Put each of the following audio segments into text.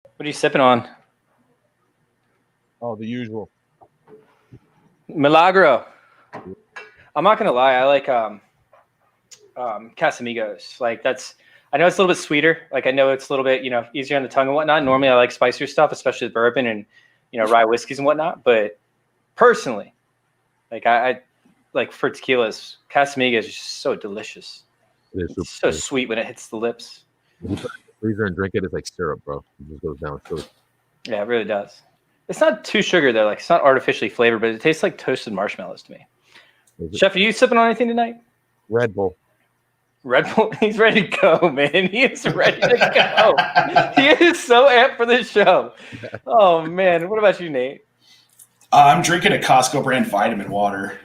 What are you sipping on? Oh, the usual. Milagro. I'm not gonna lie, I like Casamigos. Like I know it's a little bit sweeter. Like I know it's a little bit, easier on the tongue and whatnot. Normally I like spicier stuff, especially with bourbon and rye whiskeys and whatnot. But personally, like I like for tequilas, Casamigos is just so delicious. It's so sweet when it hits the lips. Freezer and drink it. It's like syrup, bro. It just goes down. Yeah, it really does. It's not too sugar though. Like it's not artificially flavored, but it tastes like toasted marshmallows to me. Chef, are you sipping on anything tonight? Red Bull. Red Bull. He's ready to go, man. He is ready to go. He is so amped for this show. Oh man, what about you, Nate? I'm drinking a Costco brand vitamin water.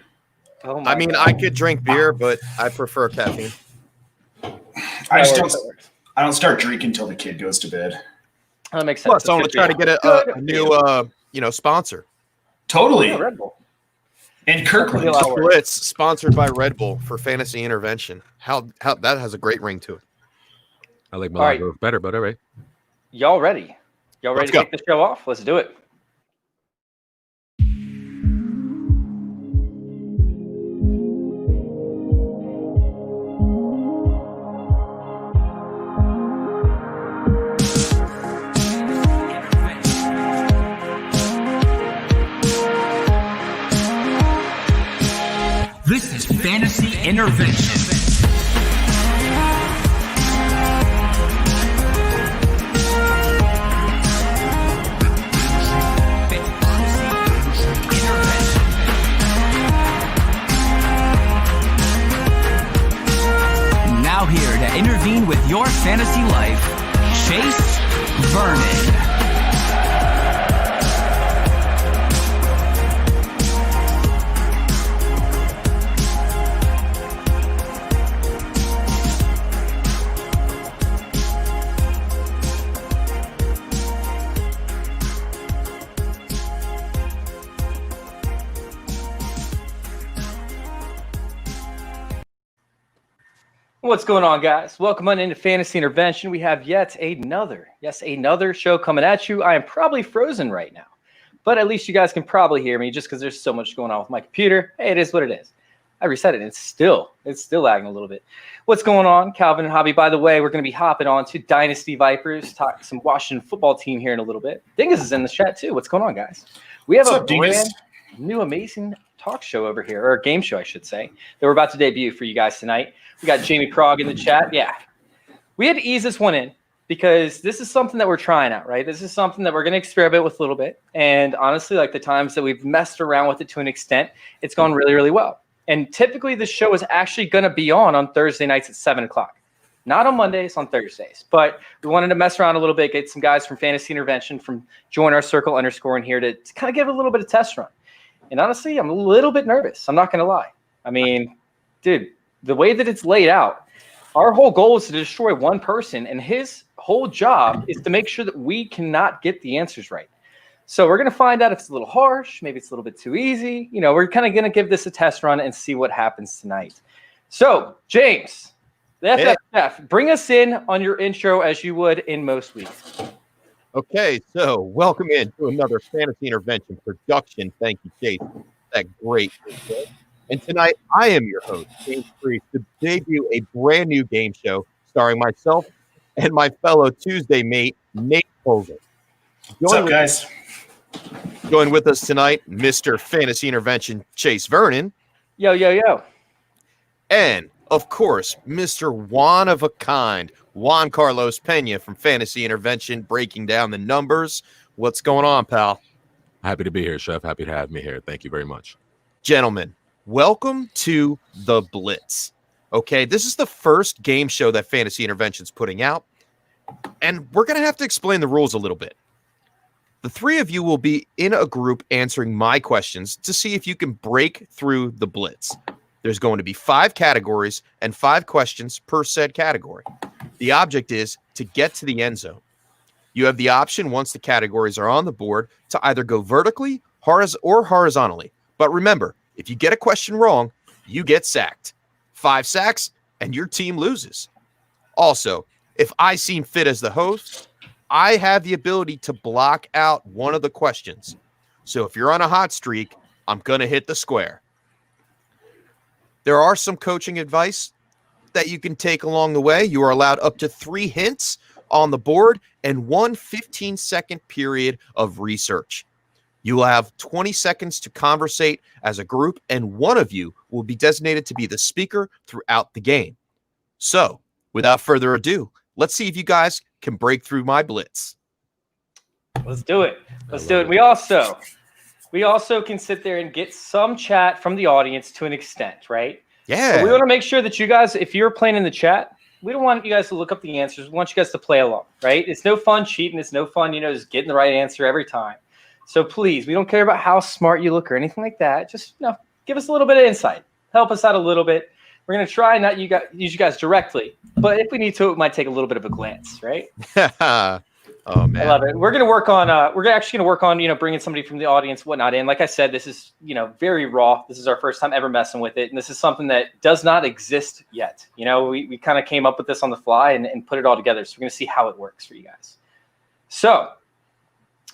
Oh I mean, God. I could drink beer, but I prefer caffeine. I don't start drinking until the kid goes to bed. That makes sense. So I'm going to try to get a new, sponsor. Totally. Yeah, Red Bull. And Kirkland. Blitz, sponsored by Red Bull for fantasy intervention. How that has a great ring to it. I like Milagro better, but all right. Y'all ready? Y'all ready to kick the show off? Let's do it. This is Fantasy Intervention. Now here to intervene with your fantasy life, Chase Vernon. What's going on, guys? Welcome on into Fantasy Intervention. We have yet another show coming at you. I am probably frozen right now, but at least you guys can probably hear me just because there's so much going on with my computer. Hey, it is what it is. I reset it. And it's still lagging a little bit. What's going on, Calvin and Hobby? By the way, we're going to be hopping on to Dynasty Vipers, talk some Washington football team here in a little bit. Dingus is in the chat too. What's going on, guys? We have a brand new amazing talk show over here, or a game show, I should say, that we're about to debut for you guys tonight. We got Jamie Krog in the chat. Yeah, we had to ease this one in because this is something that we're trying out, right? This is something that we're going to experiment with a little bit. And honestly, like the times that we've messed around with it to an extent, it's gone really, really well. And typically the show is actually going to be on Thursday nights at 7 o'clock. Not on Mondays, on Thursdays. But we wanted to mess around a little bit, get some guys from Fantasy Intervention from Join Our Circle _ in here to kind of give it a little bit of test run. And honestly, I'm a little bit nervous. I'm not going to lie. I mean, dude, the way that it's laid out, our whole goal is to destroy one person, and his whole job is to make sure that we cannot get the answers right. So we're going to find out if it's a little harsh, maybe it's a little bit too easy. We're kind of going to give this a test run and see what happens tonight. So, James, the FFF, bring us in on your intro as you would in most weeks. Okay, so welcome in to another Fantasy Intervention production. Thank you, Chase. That great. And tonight, I am your host, James Priest, to debut a brand new game show starring myself and my fellow Tuesday mate, Nate Hogan. What's up, guys? Join with us tonight, Mr. Fantasy Intervention, Chase Vernon. Yo, yo, yo. And, of course, Mr. Juan of a Kind, Juan Carlos Pena from Fantasy Intervention, breaking down the numbers. What's going on, pal? Happy to be here, Chef. Happy to have me here. Thank you very much. Gentlemen, welcome to the Blitz. Okay, this is the first game show that Fantasy Intervention's putting out, and we're going to have to explain the rules a little bit. The three of you will be in a group answering my questions to see if you can break through the Blitz. There's going to be 5 categories and 5 questions per said category. The object is to get to the end zone. You have the option, once the categories are on the board, to either go vertically or horizontally. But remember, if you get a question wrong, you get sacked. 5 sacks, and your team loses. Also, if I seem fit as the host, I have the ability to block out one of the questions. So if you're on a hot streak, I'm going to hit the square. There are some coaching advice that you can take along the way. You are allowed up to 3 hints on the board and 1 15-second period of research. You will have 20 seconds to conversate as a group, and one of you will be designated to be the speaker throughout the game. So, without further ado, let's see if you guys can break through my blitz. Let's do it. Let's do it. We also can sit there and get some chat from the audience to an extent, right? Yeah. But we want to make sure that you guys, if you're playing in the chat, we don't want you guys to look up the answers. We want you guys to play along, right? It's no fun cheating. It's no fun, just getting the right answer every time. So please, we don't care about how smart you look or anything like that. Just, give us a little bit of insight. Help us out a little bit. We're going to try not use you guys directly, but if we need to, it might take a little bit of a glance, right? Oh man, I love it. We're going to work on. We're actually going to work on bringing somebody from the audience, whatnot in. Like I said, this is very raw. This is our first time ever messing with it, and this is something that does not exist yet. We kind of came up with this on the fly and put it all together. So we're going to see how it works for you guys. So,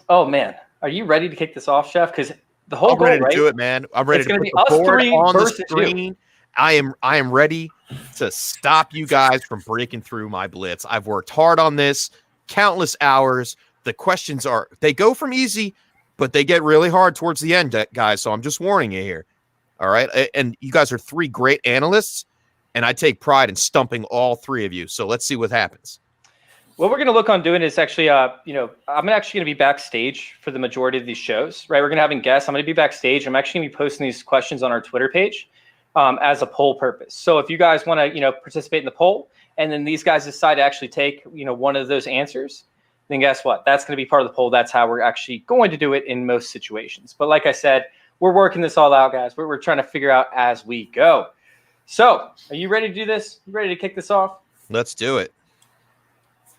oh man, are you ready to kick this off, Chef? Because the whole goal, ready to right? do it, man. I'm ready It's to gonna put be the us board three on the versus you. screen. I am ready to stop you guys from breaking through my blitz. I've worked hard on this, countless hours. The questions they go from easy, but they get really hard towards the end, guys. So I'm just warning you here. All right. And you guys are 3 great analysts, and I take pride in stumping all 3 of you. So let's see what happens. What we're going to look on doing is actually, I'm actually going to be backstage for the majority of these shows, right? We're going to have guests. I'm going to be backstage. I'm actually going to be posting these questions on our Twitter page as a poll purpose. So if you guys want to, participate in the poll, and then these guys decide to actually take, one of those answers, then guess what? That's going to be part of the poll. That's how we're actually going to do it in most situations. But like I said, we're working this all out, guys. We're trying to figure out as we go. So are you ready to do this? You ready to kick this off? Let's do it.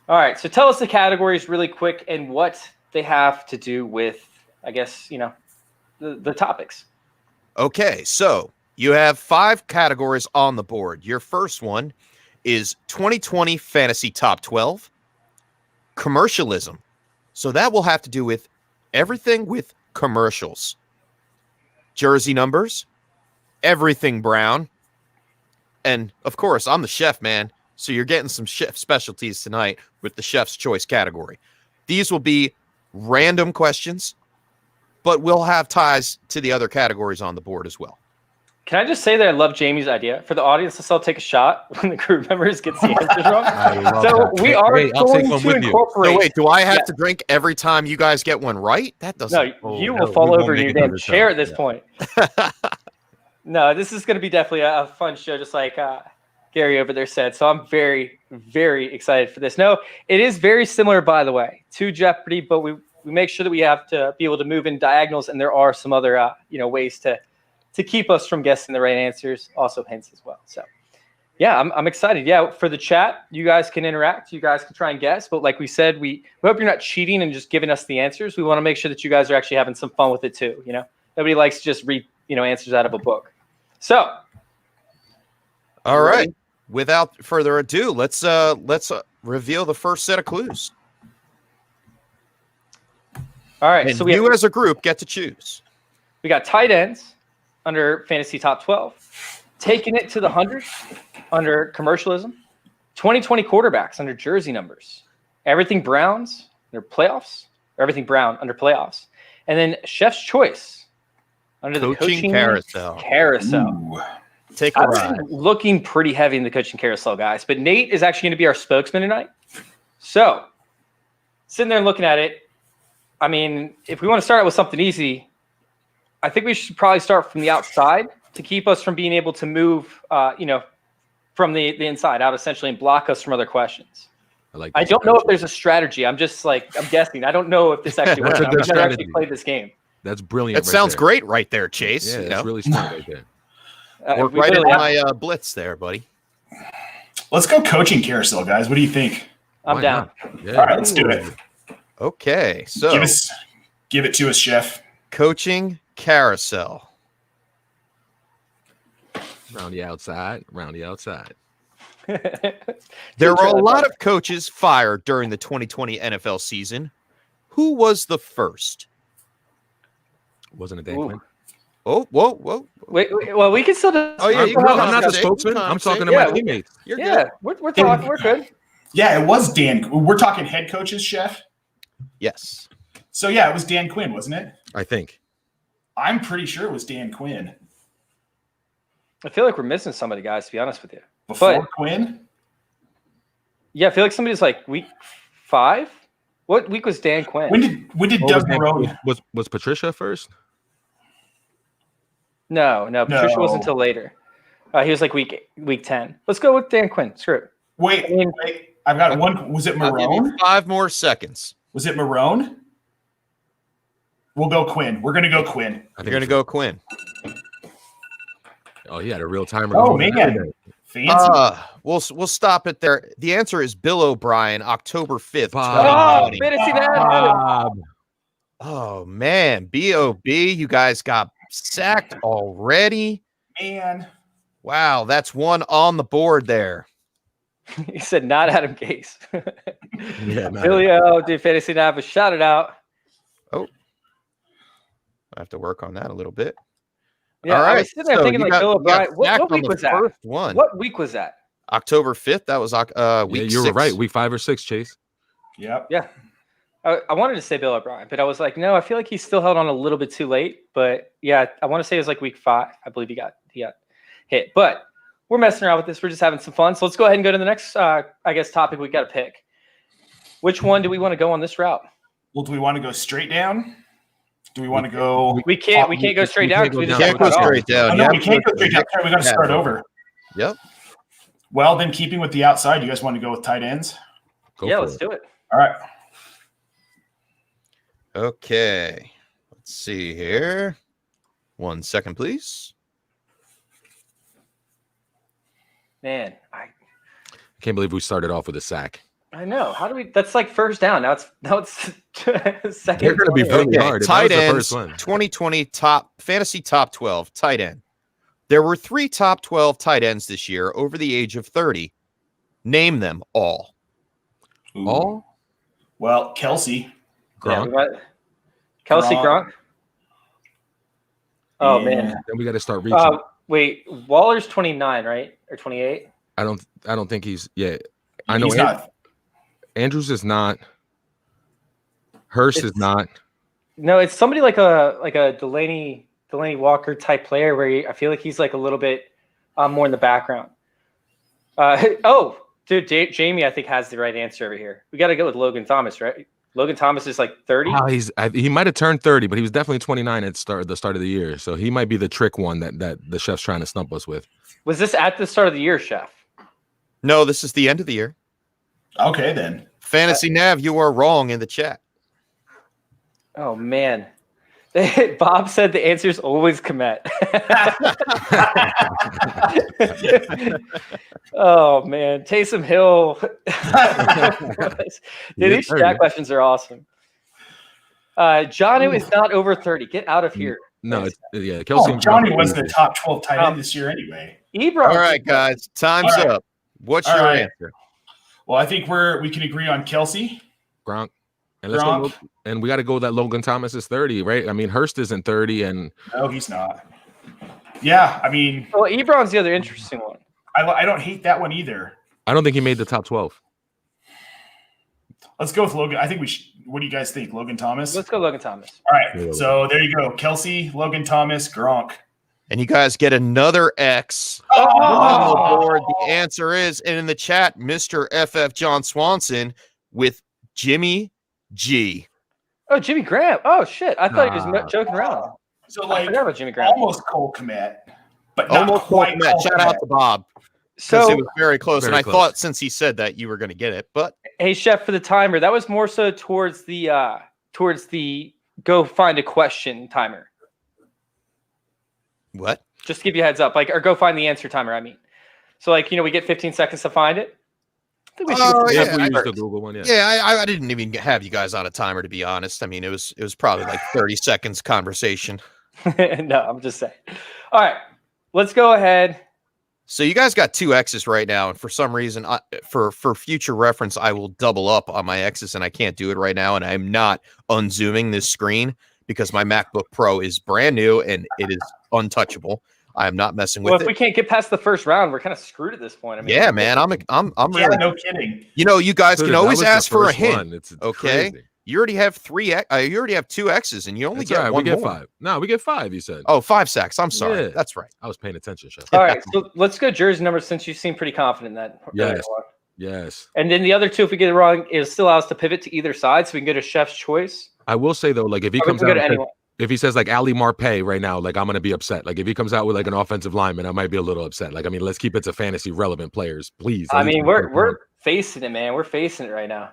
All right. So tell us the categories really quick and what they have to do with, I guess, the topics. Okay. So you have 5 categories on the board. Your first one is 2020 Fantasy Top 12. Commercialism. So that will have to do with everything with commercials. Jersey numbers, everything brown. And of course, I'm the chef, man. So you're getting some chef specialties tonight with the chef's choice category. These will be random questions, but we'll have ties to the other categories on the board as well. Can I just say that I love Jamie's idea for the audience? Let's all take a shot when the group members get the answers wrong. So we are going to incorporate. No, wait, do I have to drink every time you guys get one right? That doesn't. No, you will fall over in your damn chair at this point. No, this is going to be definitely a fun show, just like Gary over there said. So I'm very, very excited for this. No, it is very similar, by the way, to Jeopardy, but we make sure that we have to be able to move in diagonals, and there are some other ways to keep us from guessing the right answers, also hints as well. So, yeah, I'm excited. Yeah, for the chat, you guys can interact. You guys can try and guess. But like we said, we hope you're not cheating and just giving us the answers. We want to make sure that you guys are actually having some fun with it too. Nobody likes to just read answers out of a book. So, all right. Without further ado, let's reveal the first set of clues. All right. And so you as a group get to choose. We got tight ends under Fantasy Top 12, taking it to the 100 under commercialism, 2020 quarterbacks under jersey numbers, everything Browns under playoffs, or everything Brown under playoffs, and then Chef's Choice under the coaching carousel. Ooh. Take a ride. Looking pretty heavy in the coaching carousel, guys, but Nate is actually going to be our spokesman tonight. So, sitting there and looking at it, I mean, if we want to start out with something easy, I think we should probably start from the outside to keep us from being able to move, from the inside out, essentially, and block us from other questions. I don't know if there's a strategy. I'm guessing. I don't know if this actually works. I've never actually played this game. That's brilliant. That sounds great right there, Chase. Yeah, that's really smart right there. Work right in my blitz there, buddy. Let's go coaching carousel, guys. What do you think? I'm down. Yeah. All right, let's do it. Okay, so give it to us, Chef. Coaching carousel. Around the outside. There were a lot of coaches fired during the 2020 NFL season. Who was the first? Wasn't it Dan Ooh. Quinn? Oh, whoa. Wait, well, we can still. Oh, yeah, you I'm can not the conversate. spokesman. I'm talking to Yeah, my teammates. You're Yeah, good. we're talking. We're good. Yeah, it was Dan. We're talking head coaches, Chef. Yes. So yeah, it was Dan Quinn, wasn't it? I think. I'm pretty sure it was Dan Quinn. I feel like we're missing somebody, guys. To be honest with you, Before Quinn? yeah, I feel like somebody's like week 5. What week was Dan Quinn? When did Doug Marone? Was Patricia first? No, Patricia No. wasn't until later. He was like week 10. Let's go with Dan Quinn. Screw it. Wait. I've got one. Was it I'll give you Marone? 5 more seconds. Was it Marone? We'll go Quinn. We're gonna go Quinn. I You're going to go Quinn. Oh, he had a real timer. Oh going. man, fancy. We'll stop it there. The answer is Bill O'Brien, October 5th, Bob. 2020. Fantasy Nav. Bob. Oh, man. B.O.B., you guys got sacked already. Man, Wow, that's one on the board there. He said not Adam Gase. Yeah, man. Billy, dude, Fantasy Nav, shout it out. I have to work on that a little bit. Yeah, All I right. was sitting there so thinking you like got- Bill you got O'Brien. What sacked on week the was that? first one. What week was that? October 5th. That was week You were 6. right. Week 5 or 6, Chase. yep. Yeah. I wanted to say Bill O'Brien, but I was like, no, I feel like he still held on a little bit too late. But yeah, I want to say it was like week 5. I believe he got hit. But we're messing around with this. We're just having some fun. So let's go ahead and go to the next, topic we got to pick. Which one do we want to go on this route? Well, do we want to go straight down? Do we want to go? We can't go straight down. can't go because we just down. Can't got go cut off. straight down. Oh, no, You we have can't to go straight down. We got to start over. Yep. Well, then, keeping with the outside, you guys want to go with tight ends? Go Yeah, for let's it. do it. All right. Okay. Let's see here. 1 second, please. Man, I Can't believe we started off with a sack. know. How do we? That's like first down. Now it's second. They're going to be play. really hard. That was Tight the ends, first one. 2020 fantasy top 12 tight end. There were 3 top 12 tight ends this year over the age of 30. Name them all. Ooh. All? Well, Kelsey. Yeah, Gronk. we got Kelsey Gronk. Oh Yeah. man. Then we got to start reaching. Wait, Waller's 29, right? Or 28? I don't think he's. Yeah, I know. He's not. Andrews is not. Hurst is It's- not. No, it's somebody like a Delaney Walker type player where I feel like he's like a little bit more in the background. Dude, Jamie, I think has the right answer over here. We got to go with Logan Thomas, right? Logan Thomas is like 30. Wow, he might have turned 30, but he was definitely 29 at the start of the year. So he might be the trick one that the chef's trying to stump us with. Was this at the start of the year, Chef? No, this is the end of the year. Okay, then. Fantasy Nav, you are wrong in the chat. Oh man. Bob said the answer is always Komet. Oh man, Taysom Hill. Dude, these chat questions are awesome. Jonnu is not over 30. Get out of here. No, Kelsey. Oh, Johnny was the top 12 tight end this year anyway. Ebron. All right, guys, time's All right. up. What's All your right. answer? Well, I think we can agree on Kelsey. Gronk. And Gronk. and we got to go that Logan Thomas is 30, right? I mean, Hurst isn't 30, and No, he's not. Yeah, I mean, Well, Ebron's the other interesting one. I don't hate that one either. I don't think he made the top 12. Let's go with Logan. I think we should. What do you guys think, Logan Thomas? Let's go Logan Thomas. All right, so there you go. Kelsey, Logan Thomas, Gronk. And you guys get another X Oh! on the board. The answer is, and in the chat, Mr. FF John Swanson with Jimmy G. Oh, Jimmy Graham. Oh shit. I thought he was joking around. So I like forgot about Jimmy Graham. almost Cole Kmet, but not Almost quite. Cole Kmet. Shout out to Bob because So it was very close. Very And I close. thought since he said that you were going to get it, but hey Chef, for the timer, that was more so towards the go find a question timer. what? Just to give you a heads up, or go find the answer timer. I mean, so we get 15 seconds to find it. I think we should Oh, get Yeah, yeah, we I- used the Google one. Yeah. Yeah, I didn't even have you guys on a timer, to be honest. I mean, it was probably like 30 seconds conversation. No, I'm just saying. All right, let's go ahead. So you guys got 2 X's right now, and for some reason, for future reference, I will double up on my X's, and I can't do it right now, and I'm not unzooming this screen because my MacBook Pro is brand new and it is untouchable. I am not messing with Well, if it. we can't get past the first round, we're kind of screwed at this point. I mean, Yeah, man, I'm Yeah, really. no kidding. You know, you guys Dude, can that always was the ask for a first hint. one. It's Okay. crazy. You already have 2 X's, and you only That's get all right. one We get more. 5. No, we get 5. You said. Oh, 5 sacks. I'm sorry. Yeah. That's right. I was paying attention, Chef. All right, so let's go jersey numbers since you seem pretty confident in that. Yes. Yes. And then the other 2, if we get it wrong, it still allows us to pivot to either side, so we can go to Chef's choice. I will say though, like if he Or we comes can go out, to and says- anyone. if he says like Ali Marpay right now, like I'm gonna be upset. Like if he comes out with like an offensive lineman, I might be a little upset. Like I mean, let's keep it to fantasy relevant players, please. I mean, we're facing it, man. We're facing it right now.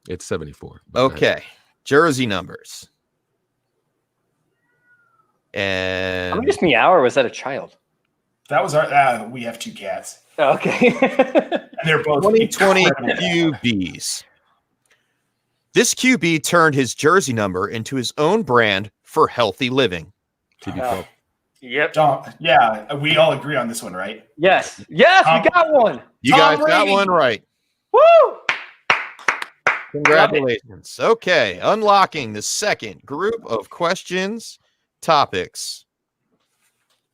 It's 74. Okay. Jersey numbers. Did And we just meow, or was that a child? That was our. We have 2 cats, Oh, okay. and they're both 2020 incredible. QBs. This QB turned his jersey number into his own brand for healthy living. TB12. Yep. Yeah, we all agree on this one, right? Yes. Yes, we got one. You Tom guys got Brady. one right. Woo! Congratulations. Okay, unlocking the second group of questions, topics.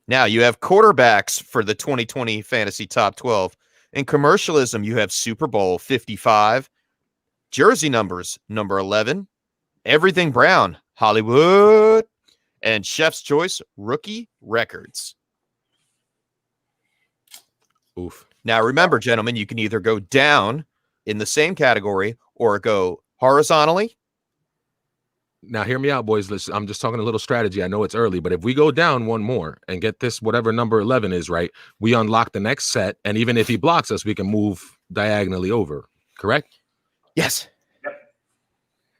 Now you have quarterbacks for the 2020 Fantasy Top 12. In commercialism, you have Super Bowl 55. Jersey numbers, number 11. Everything Brown, Hollywood. And Chef's Choice, rookie records. Oof. Now remember, gentlemen, you can either go down in the same category or go horizontally. Now hear me out, boys. Listen, I'm just talking a little strategy. I know it's early, but if we go down one more and get this whatever number 11 is right, we unlock the next set, and even if he blocks us, we can move diagonally over. Correct? Yes.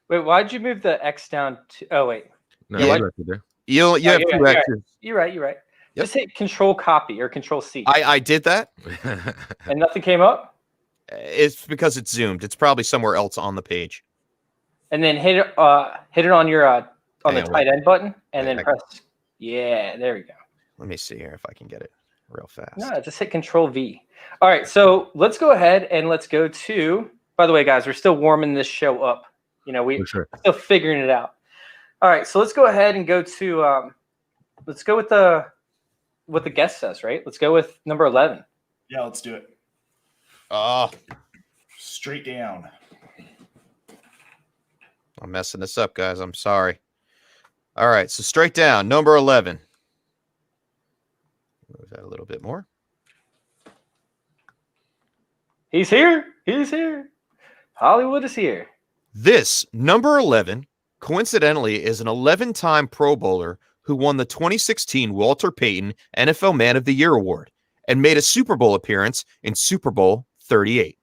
Wait, why'd you move the X down to? Oh, wait. No, Yeah. you're right there. You have yeah, 2 you're right. X's. You're right. You're right. Yep. Just hit Control Copy or Control C, I did that. and nothing came up. It's because it's zoomed. It's probably somewhere else on the page. And then hit it on your on the Hang on, tight end button, and Wait, then press. Yeah, there we go. Let me see here if I can get it real fast. No, just hit Control V. All right, so let's go ahead and let's go to. By the way, guys, we're still warming this show up. You know, we're For sure. still figuring it out. All right, so let's go ahead and go to. Let's go with what the guest says, right? Let's go with number 11. Yeah, let's do it. Oh, Straight down. I'm messing this up, guys. I'm sorry. All right, so straight down, number 11. Move that a little bit more. He's here. He's here. Hollywood is here. This number 11, coincidentally, is an 11-time Pro Bowler who won the 2016 Walter Payton NFL Man of the Year award and made a Super Bowl appearance in Super Bowl 38.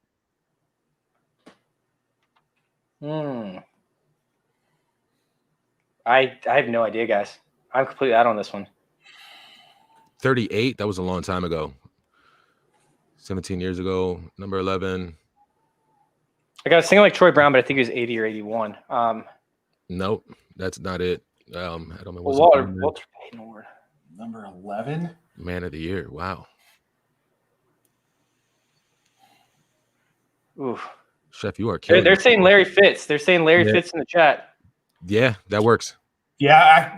I have no idea, guys. I'm completely out on this one. 38. That was a long time ago. 17 years ago. Number 11. I got a single like Troy Brown, but I think he was 80 or 81. Nope, that's not it. I don't know. Walter Payton Award. Number 11. Man of the Year. Wow. Oof. Chef, you are killing. They're it. saying Larry Fitz. They're saying Larry Yeah. Fitz in the chat. Yeah, that works. Yeah,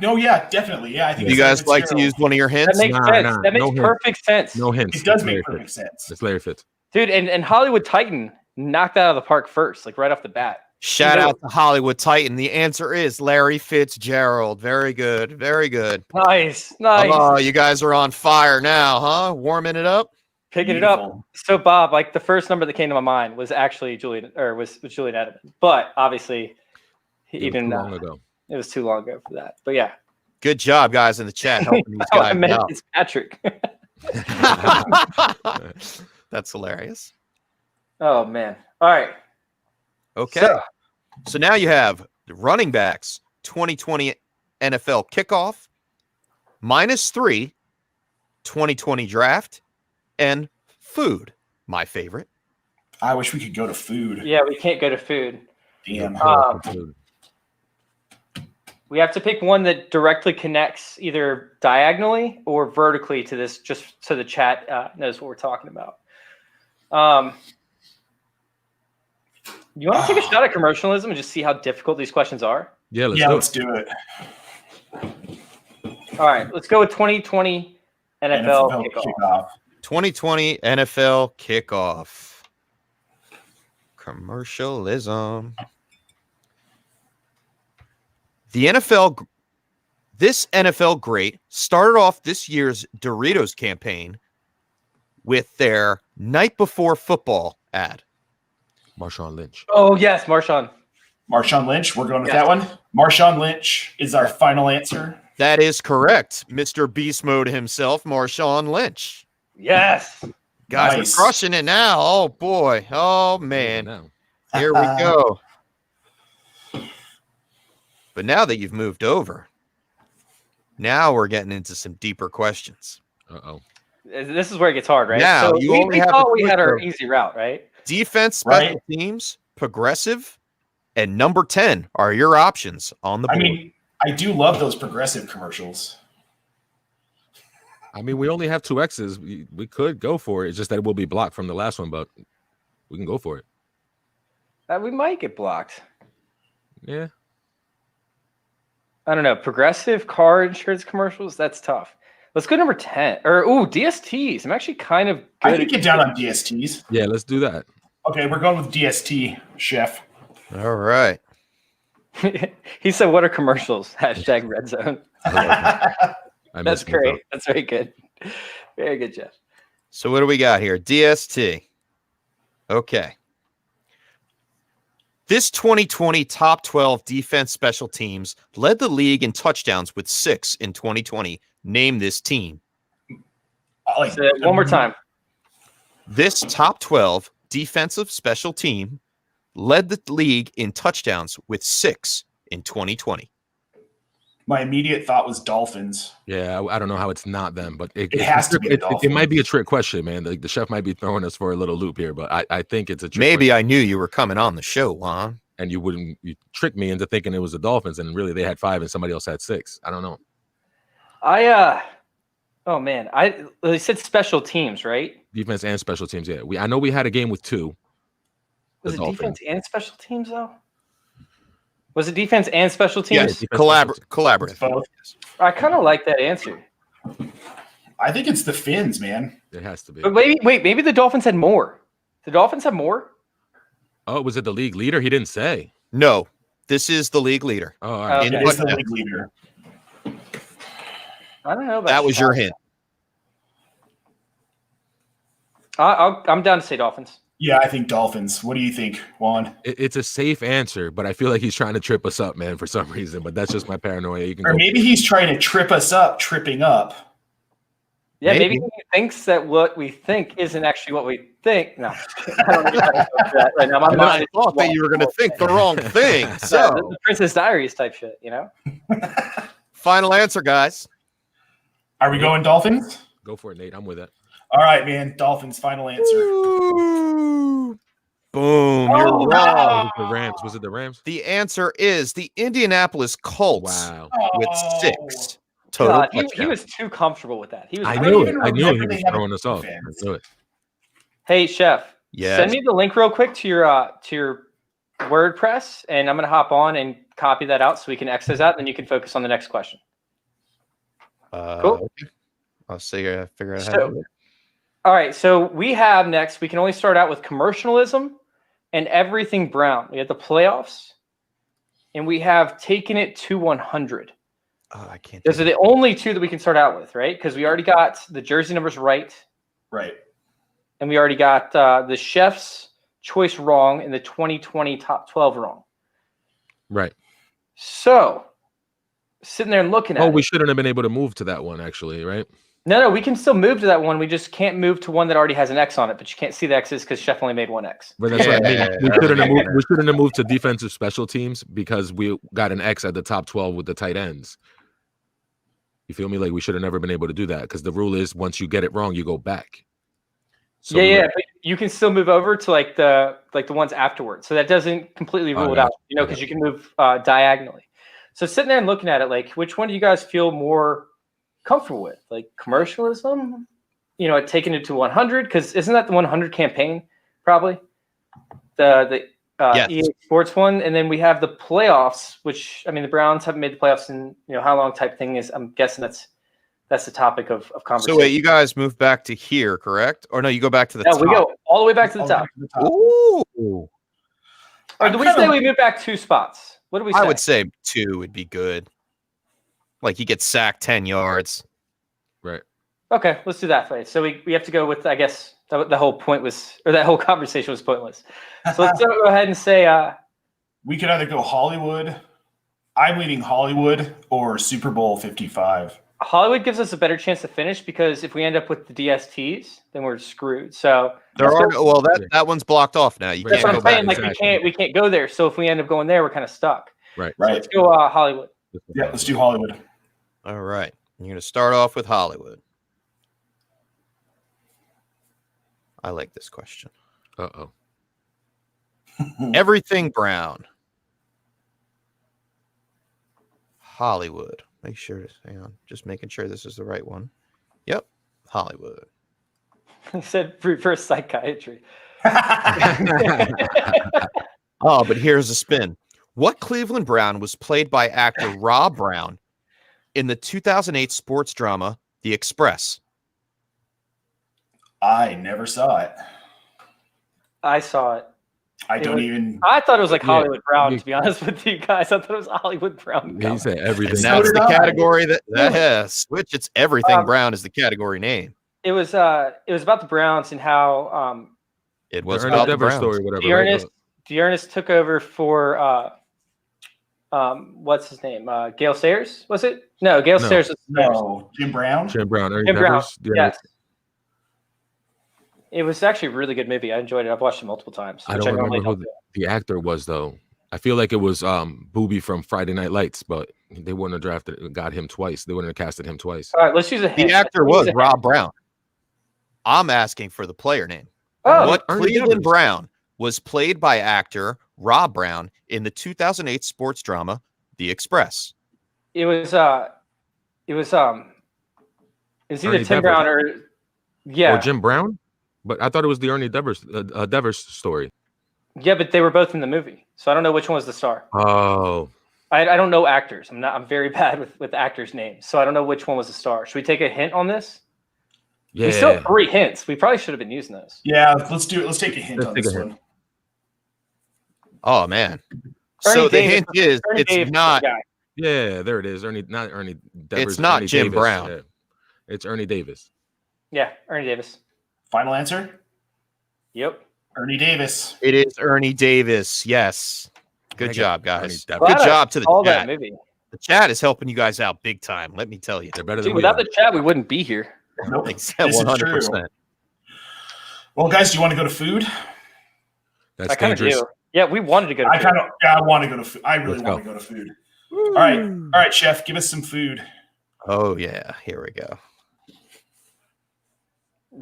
definitely. Yeah, I think You it's guys Larry like to Fitzgerald. use one of your That hints? makes Nah, sense. nah, That makes no hint. perfect sense. No hints. It does It's make Larry perfect Fitz. sense. It's Larry Fitz. Dude, and Hollywood Titan knocked that out of the park first, like right off the bat. Shout You know- out to Hollywood Titan. The answer is Larry Fitzgerald. Very good. Very good. Nice. Oh, you guys are on fire now, huh? Warming it up? Picking it up. Beautiful. So Bob, like the first number that came to my mind was actually Julian, or was Julian Edelman. But obviously, It was too long ago. it was too long ago for that. But yeah, Good job, guys, in the chat helping these oh, I guys meant out. it's Patrick. That's hilarious. Oh man. All right. Okay. So now you have the running backs 2020 NFL kickoff, -3, 2020 draft, and food, my favorite. I wish we could go to food. Yeah, we can't go to food. Damn. Um, We have to pick one that directly connects either diagonally or vertically to this, just so the chat knows what we're talking about. You want to take a shot at commercialism and just see how difficult these questions are? Yeah, let's do it. All right, let's go with 2020 NFL kickoff. 2020 NFL kickoff. Commercialism. This NFL great started off this year's Doritos campaign with their night before football ad. Marshawn Lynch. Oh, yes, Marshawn. Marshawn Lynch. We're going with that one. Marshawn Lynch is our final answer. That is correct. Mr. Beast Mode himself, Marshawn Lynch. Yes. Guys, Nice. we're crushing it now. Oh, boy. Oh, man. Here we go. But now that you've moved over, now we're getting into some deeper questions. Uh-oh. This is where it gets hard, right? Now, so you we only have thought a we had our choice of- easy route, right? Defense, special teams, progressive, and number 10 are your options on the board. I mean, I do love those progressive commercials. I mean, we only have 2 X's. We could go for it. It's just that it will be blocked from the last one, but we can go for it. We might get blocked. Yeah. I don't know. Progressive car insurance commercials, that's tough. Let's go number 10. Or, DSTs. I'm actually kind of good. I can get down on DSTs. Yeah, let's do that. Okay, we're going with DST, Chef. All right. He said, what are commercials? Hashtag red zone. That's great. That's very good. Very good, Jeff. So what do we got here? DST. Okay. This 2020 top 12 defense special teams led the league in touchdowns with 6 in 2020. Name this team. Say that one more time. This top 12 defensive special team led the league in touchdowns with 6 in 2020. My immediate thought was Dolphins. Yeah, I don't know how it's not them, but it has to be the it Dolphins. might be a trick question, man. The chef might be throwing us for a little loop here, but I think it's a trick Maybe question. I knew you were coming on the show, Juan. And you tricked me into thinking it was the Dolphins, and really they had 5 and somebody else had 6. I don't know. Oh man, they said special teams, right? Defense and special teams, yeah. I know we had a game with 2. Was it Dolphins. defense and special teams though? Was it defense and special teams? Yes, defense, collaborative. Both. I kind of like that answer. I think it's the Finns, man. It has to be. But maybe the Dolphins had more. The Dolphins have more? Oh, was it the league leader? He didn't say. No, this is the league leader. Oh, all right. Okay. It is the league leader. I don't know about That was your hint. I'm down to say Dolphins. Yeah, I think Dolphins. What do you think, Juan? It's a safe answer, but I feel like he's trying to trip us up, man, for some reason. But that's just my paranoia. You can Or maybe he's trying to trip us up, tripping up. Yeah, maybe Maybe. he thinks that what we think isn't actually what we think. No, I don't know how to go for that right now. My mind I is thought that you were going to think the wrong thing. Yeah, So, the Princess Diaries type shit, you know? final answer, guys. Are we going Dolphins? go for it, Nate. I'm with it. All right, man. Dolphins, final answer. Ooh. Boom. Oh, You're no. wrong. The Rams. Was it the Rams? The answer is the Indianapolis Colts Wow. with Oh. 6 total God, he touchdowns. was too comfortable with that. He was. I don't knew it. even I knew he remember was they had throwing us off. I fans. knew it. Hey, Chef. Yes. Send me the link real quick to your WordPress, and I'm gonna hop on and copy that out so we can X those out, and then you can focus on the next question. Cool. Okay. I'll figure out how to So, do it. all right, so we have next. We can only start out with commercialism and everything Brown. We have the playoffs, and we have taken it to 100. Oh, I can't. Those are the only 2 that we can start out with, right? Because we already got the jersey numbers right, Right. and we already got the chef's choice wrong and the 2020 top 12 wrong. Right. So, sitting there and looking at Oh, it. we shouldn't have been able to move to that one, actually, right? No, we can still move to that one. We just can't move to one that already has an X on it, but you can't see the X's because Chef only made 1 X. But that's what I mean. Yeah. We shouldn't have moved to defensive special teams because we got an X at the top 12 with the tight ends. You feel me? Like we should have never been able to do that because the rule is once you get it wrong, you go back. So Yeah, but you can still move over to like the ones afterwards. So that doesn't completely rule it yeah. out, because you can move diagonally. So sitting there and looking at it, like, which one do you guys feel more comfortable with? Like commercialism, taking it to 100? Because isn't that the 100 campaign probably? The Yes. EA Sports one, and then we have the playoffs, which the Browns haven't made the playoffs in how long type thing is. I'm guessing that's the topic of conversation. So wait, you guys move back to here, correct? Or no, you go back to the No, top. we go all the way back to the top. Ooh. Or do we say we move back 2 spots? What do we say? I would say 2 would be good. Like he gets sacked 10 yards. Right. Okay, let's do that way. So we have to go with, I guess, the whole point was, or that whole conversation was pointless. So let's go ahead and say we could either go Hollywood. I'm leading Hollywood or Super Bowl 55. Hollywood gives us a better chance to finish because if we end up with the DSTs, then we're screwed. So that one's blocked off now. You that's can't what go I'm saying. back. Like we can't go there. So if we end up going there, we're kind of stuck. Right. Right. So let's go Hollywood. Yeah, let's do Hollywood. All right. You're going to start off with Hollywood. I like this question. Uh-oh. Everything Brown. Hollywood. Make sure to hang on. Just making sure this is the right one. Yep. Hollywood. He said reverse psychiatry. Oh, but here's a spin. What Cleveland Brown was played by actor Rob Brown in the 2008 sports drama The Express? I never saw it. I saw it. I thought it was like Hollywood Brown, to be honest with you guys. I thought it was Hollywood Brown. He said everything. And that's the category that switch. It's Everything Brown is the category name. It was about the Browns and how it was the about the Denver Browns. story, whatever. Dearness took over for what's his name? Gale Sayers, was it? No, Gale Sayers was Jim Brown. Jim Brown. Jim Brown. Yes. It was actually a really good movie. I enjoyed it. I've watched it multiple times. I don't remember who the actor was, though. I feel like it was Booby from Friday Night Lights, but they wouldn't have got him twice. They wouldn't have casted him twice. All right, let's use a hint. The actor was Rob Brown. I'm asking for the player name. Oh, what Cleveland Brown was played by actor Rob Brown in the 2008 sports drama The Express? It was either Tim Brown or Jim Brown. But I thought it was the Ernie Devers story. Yeah, but they were both in the movie, so I don't know which one was the star. Oh, I don't know actors. I'm very bad with actors' names, so I don't know which one was the star. Should we take a hint on this? Yeah. We still have 3 hints. We probably should have been using those. Yeah, let's do it. Let's take a hint on this one. Oh man! Ernie the hint is Ernie it's Davis not. Yeah, there it is. Not Ernie Devers. It's not Ernie Jim Davis. Brown. Yeah. It's Ernie Davis. Yeah, Ernie Davis. Final answer? Yep. Ernie Davis. It is Ernie Davis. Yes. Good job, guys. Good Ernie job to the all chat. that movie. The chat is helping you guys out big time. Let me tell you. They're better than Dude, we without are. the chat, we wouldn't be here. Nope. 100%. Well, guys, do you want to go to food? That's I kind of dangerous. do. Yeah, we wanted to go to food. I want to go to food. I really want to go to food. All right, chef, give us some food. Oh yeah, here we go.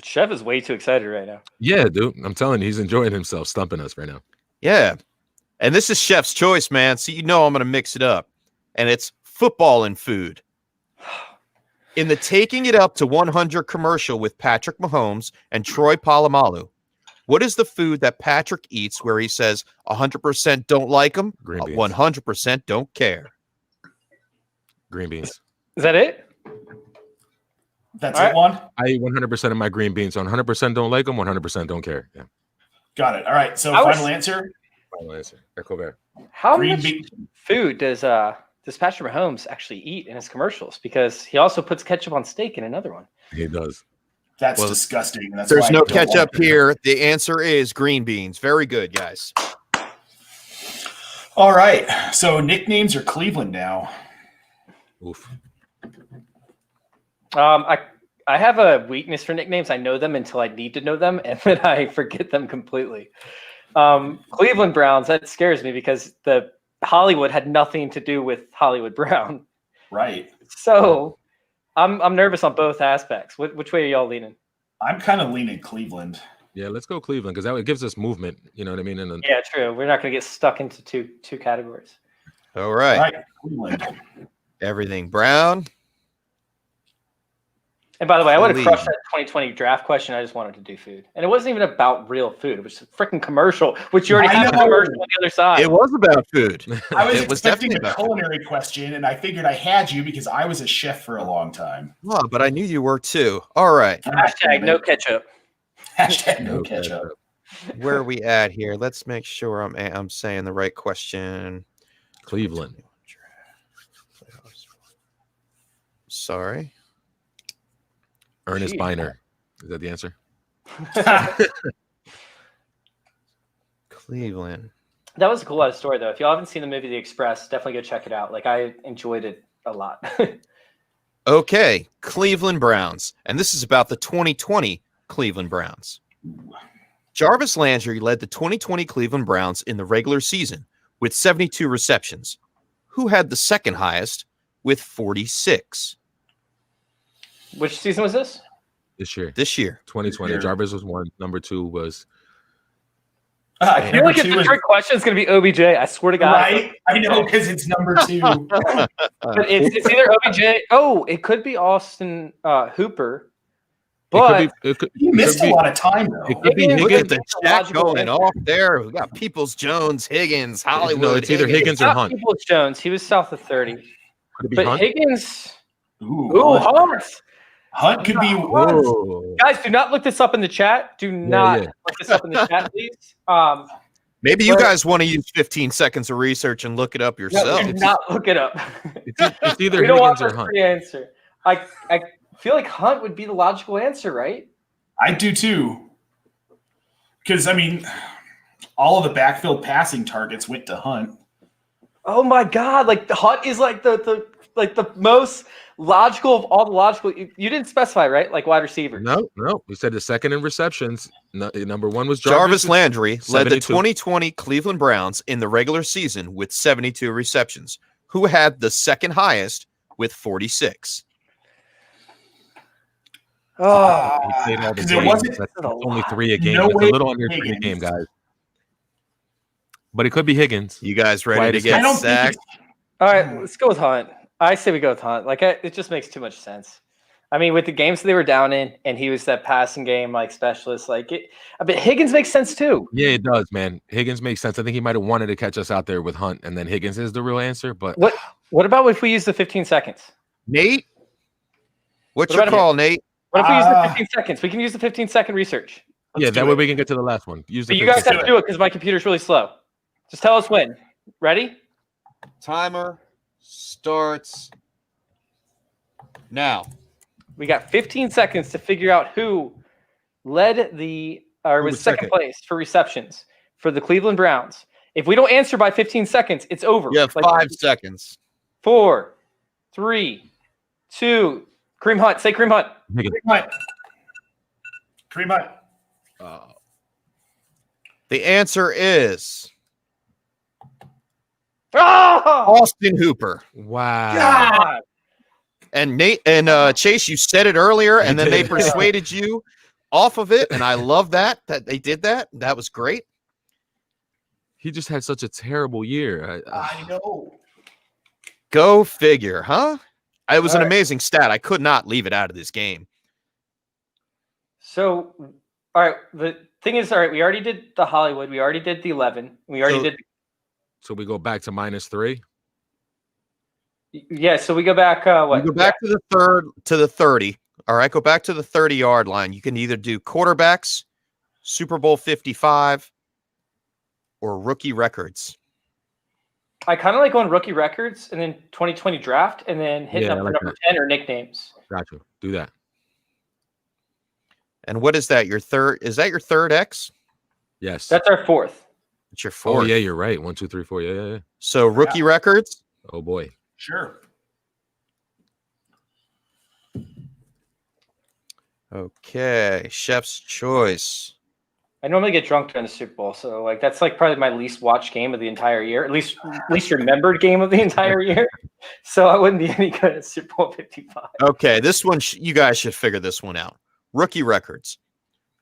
Chef is way too excited right now. Yeah, dude. I'm telling you, he's enjoying himself, stumping us right now. Yeah. And this is Chef's Choice, man. So you know I'm going to mix it up. And it's football and food. In the Taking It Up to 100 commercial with Patrick Mahomes and Troy Polamalu, what is the food that Patrick eats where he says 100% don't like him, Green beans. 100% don't care? Green beans. Is that it? That's it, one? I eat 100% of my green beans. So 100% don't like them, 100% don't care. Yeah. Got it. All right, so final answer? Final answer. Echo Bear. How much food does Patrick Mahomes actually eat in his commercials? Because he also puts ketchup on steak in another one. He does. That's disgusting. That's There's no ketchup here. The answer is green beans. Very good, guys. All right, so nicknames are Cleveland now. Oof. I have a weakness for nicknames. I know them until I need to know them, and then I forget them completely. Cleveland Browns, that scares me because the Hollywood had nothing to do with Hollywood Brown. Right. So I'm nervous on both aspects. Which way are y'all leaning? I'm kind of leaning Cleveland. Yeah, let's go Cleveland because that gives us movement. You know what I mean? Yeah, true. We're not going to get stuck into two categories. All right. All right. Cleveland. Everything brown. And by the way, I would have Please. crushed that 2020 draft question. I just wanted to do food. And it wasn't even about real food. It was a freaking commercial, which you already I have a know. commercial on the other side. It was about food. I was It was expecting definitely a about food. culinary question, and I figured I had you because I was a chef for a long time. Oh, but I knew you were too. All right. Hashtag no ketchup. Hashtag no ketchup. Where are we at here? Let's make sure I'm saying the right question. Cleveland. Sorry. Ernest Jeez. Biner. Is that the answer? Cleveland. That was a cool story, though. If y'all haven't seen the movie The Express, definitely go check it out. Like, I enjoyed it a lot. Okay, Cleveland Browns. And this is about the 2020 Cleveland Browns. Jarvis Landry led the 2020 Cleveland Browns in the regular season with 72 receptions. Who had the second highest with 46 Which season was this? This year. this year? 2020. Year. Jarvis was one. Number 2 was I feel like if the trick question is going to be OBJ. I swear to God. Right? I know, because it's number 2. But it's either OBJ. Oh, it could be Austin Hooper. But You missed a lot of time, though. It could be Higgins- Look Higgins. at the chat going off there. We got Peoples Jones, Higgins, Hollywood. No, it's either Higgins or not Hunt. Peoples Jones. He was south of 30. Could it be But Hunt? Higgins. Ooh, Ooh, Hunt. Hunt. Hunt could be. Whoa. Guys, do not look this up in the chat. Do not yeah. look this up in the chat, please. Maybe you But- guys want to use 15 seconds of research and look it up No, yourself. do not look it up. It's either We don't want Higgins or the Hunt. free answer. I feel like Hunt would be the logical answer, right? I do too. Because, I mean, all of the backfield passing targets went to Hunt. Oh my God! Like the Hunt is like the most logical of all the logical. You didn't specify, right? Like wide receiver. No. We said the second in receptions. No, number 1 was Jarvis Landry led the 72. 2020 Cleveland Browns in the regular season with 72 receptions. Who had the second highest with 46? Oh, He played all the 'Cause it games. wasn't- That's That's a only lot. 3 a game. No It's a way little under 3 a Higgins. game, guys. But it could be Higgins. You guys ready Quiet to as get I don't sacked? think all right. Let's go with Hunt. I say we go with Hunt. Like it just makes too much sense. I mean, with the games they were down in, and he was that passing game like specialist. Like it, but Higgins makes sense too. Yeah, it does, man. Higgins makes sense. I think he might have wanted to catch us out there with Hunt, and then Higgins is the real answer. But What about if we use the 15 seconds? Nate? What's What your about him? call, Nate? What if we use the 15 seconds? We can use the 15-second research. yeah, Let's that do way it. we can get to the last one. Use the But you guys 15 have to do it because my computer's really slow. Just tell us when. Ready? Timer starts now. We got 15 seconds to figure out who led the or Who was was second second? place for receptions for the Cleveland Browns. If we don't answer by 15 seconds, it's over. You have Like, 5 seconds. 4, 3, 2. Kareem Hunt. Say Kareem Hunt. Higgins. Kareem Hunt. The answer is Oh! Austin Hooper. Wow. God. And Nate and Chase, you said it earlier, and then they did. persuaded you off of it, and I love that they did that. That was great. He just had such a terrible year. I know. Go figure, huh? It was All an right. amazing stat. I could not leave it out of this game. So, all right. The thing is, all right, we already did the Hollywood. We already did the 11. We already So- did. So we go back to -3. Yeah. So we go back. What? You go back to the 30. All right, go back to the 30-yard line. You can either do quarterbacks, Super Bowl 55, or rookie records. I kind of like going rookie records and then 2020 draft and then hitting Yeah, up I for like number that. 10 or nicknames. Gotcha. Do that. And what is that? Your third? Is that your third X? Yes. That's our fourth. It's your Oh fourth. yeah, you're right. 1, 2, 3, 4. Yeah. So rookie records. Oh boy. Sure. Okay, chef's choice. I normally get drunk during the Super Bowl, so like that's like probably my least watched game of the entire year, at least remembered game of the entire year. So I wouldn't be any good at Super Bowl 55. Okay, this one you guys should figure this one out. Rookie records.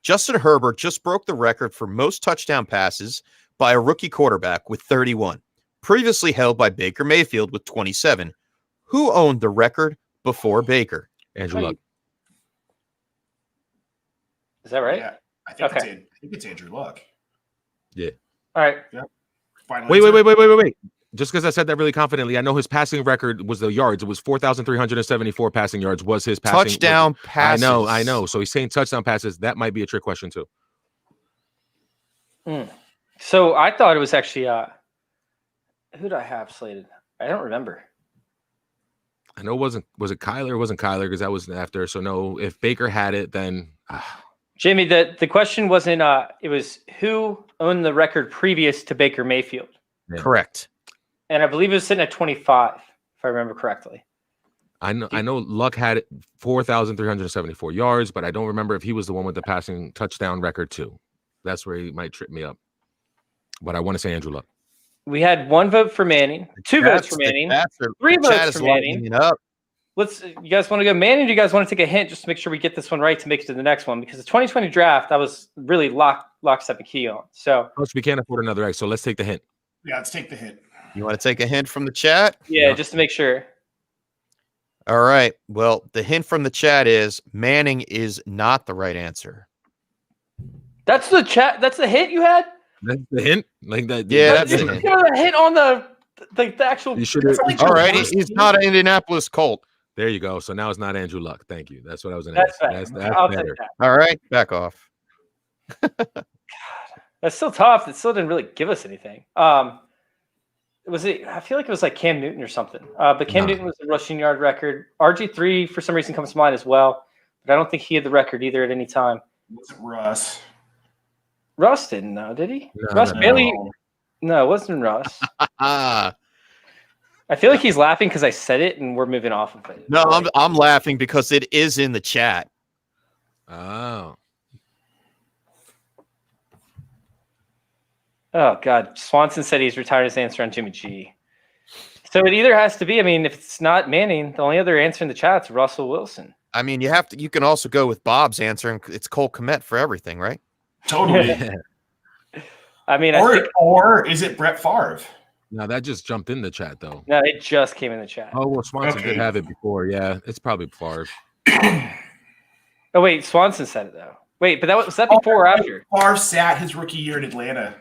Justin Herbert just broke the record for most touchdown passes by a rookie quarterback with 31. previously held by Baker Mayfield with 27. Who owned the record before Baker? Andrew Luck. Is that right? Yeah, I think, Okay. I think it's Andrew Luck. Yeah. All right. Final Wait. answer? Just because I said that really confidently, I know his passing record was the yards. It was 4,374 passing yards was his passing. Touchdown passes. I know. So he's saying touchdown passes. That might be a trick question too. So I thought it was actually who did I have slated? I don't remember. I know was it Kyler? It wasn't Kyler because that was after. So no, if Baker had it, then Jamie, the question wasn't it was who owned the record previous to Baker Mayfield. Yeah. Correct. And I believe it was sitting at 25, if I remember correctly. I know Luck had 4,374 yards, but I don't remember if he was the one with the passing touchdown record too. That's where he might trip me up. But I want to say Andrew Luck. We had 1 vote for Manning, 2 votes for Manning, 3 votes for Manning. You guys want to go Manning, or do you guys want to take a hint just to make sure we get this one right to make it to the next one? Because the 2020 draft, I was really lockstep and key on. So we can't afford another X, so let's take the hint. Yeah, let's take the hint. You want to take a hint from the chat? yeah, just to make sure. All right. Well, the hint from the chat is Manning is not the right answer. That's the chat. That's the hint you had? That's the hint? Like that? Yeah, that's you the hint. got a hint on the actual. You should. All right. He's not an Indianapolis Colt. There you go. So now it's not Andrew Luck. Thank you. That's what I was going to That's ask. better. That's I'll take better. that. All right. Back off. That's still tough. It still didn't really give us anything. Was it? I feel like it was like Cam Newton or something. But Cam Newton was the rushing yard record. RG3 for some reason comes to mind as well, but I don't think he had the record either at any time. Was it Russ? Russ didn't know, did he? No, Russ no. Bailey. No, it wasn't Russ. Ah, I feel like he's laughing because I said it, and we're moving off of it. no, I'm laughing because it is in the chat. Oh. Oh God, Swanson said he's retired his answer on Jimmy G. So it either has to be. I mean, if it's not Manning, the only other answer in the chat is Russell Wilson. I mean, you can also go with Bob's answer, and it's Cole Kmet for everything, right? Totally. I mean, or is it Brett Favre? No, that just jumped in the chat though. No, it just came in the chat. Oh, well, Swanson Okay. did have it before. Yeah, it's probably Favre. Oh wait, Swanson said it though. Wait, but was that before or after? Favre sat his rookie year in Atlanta.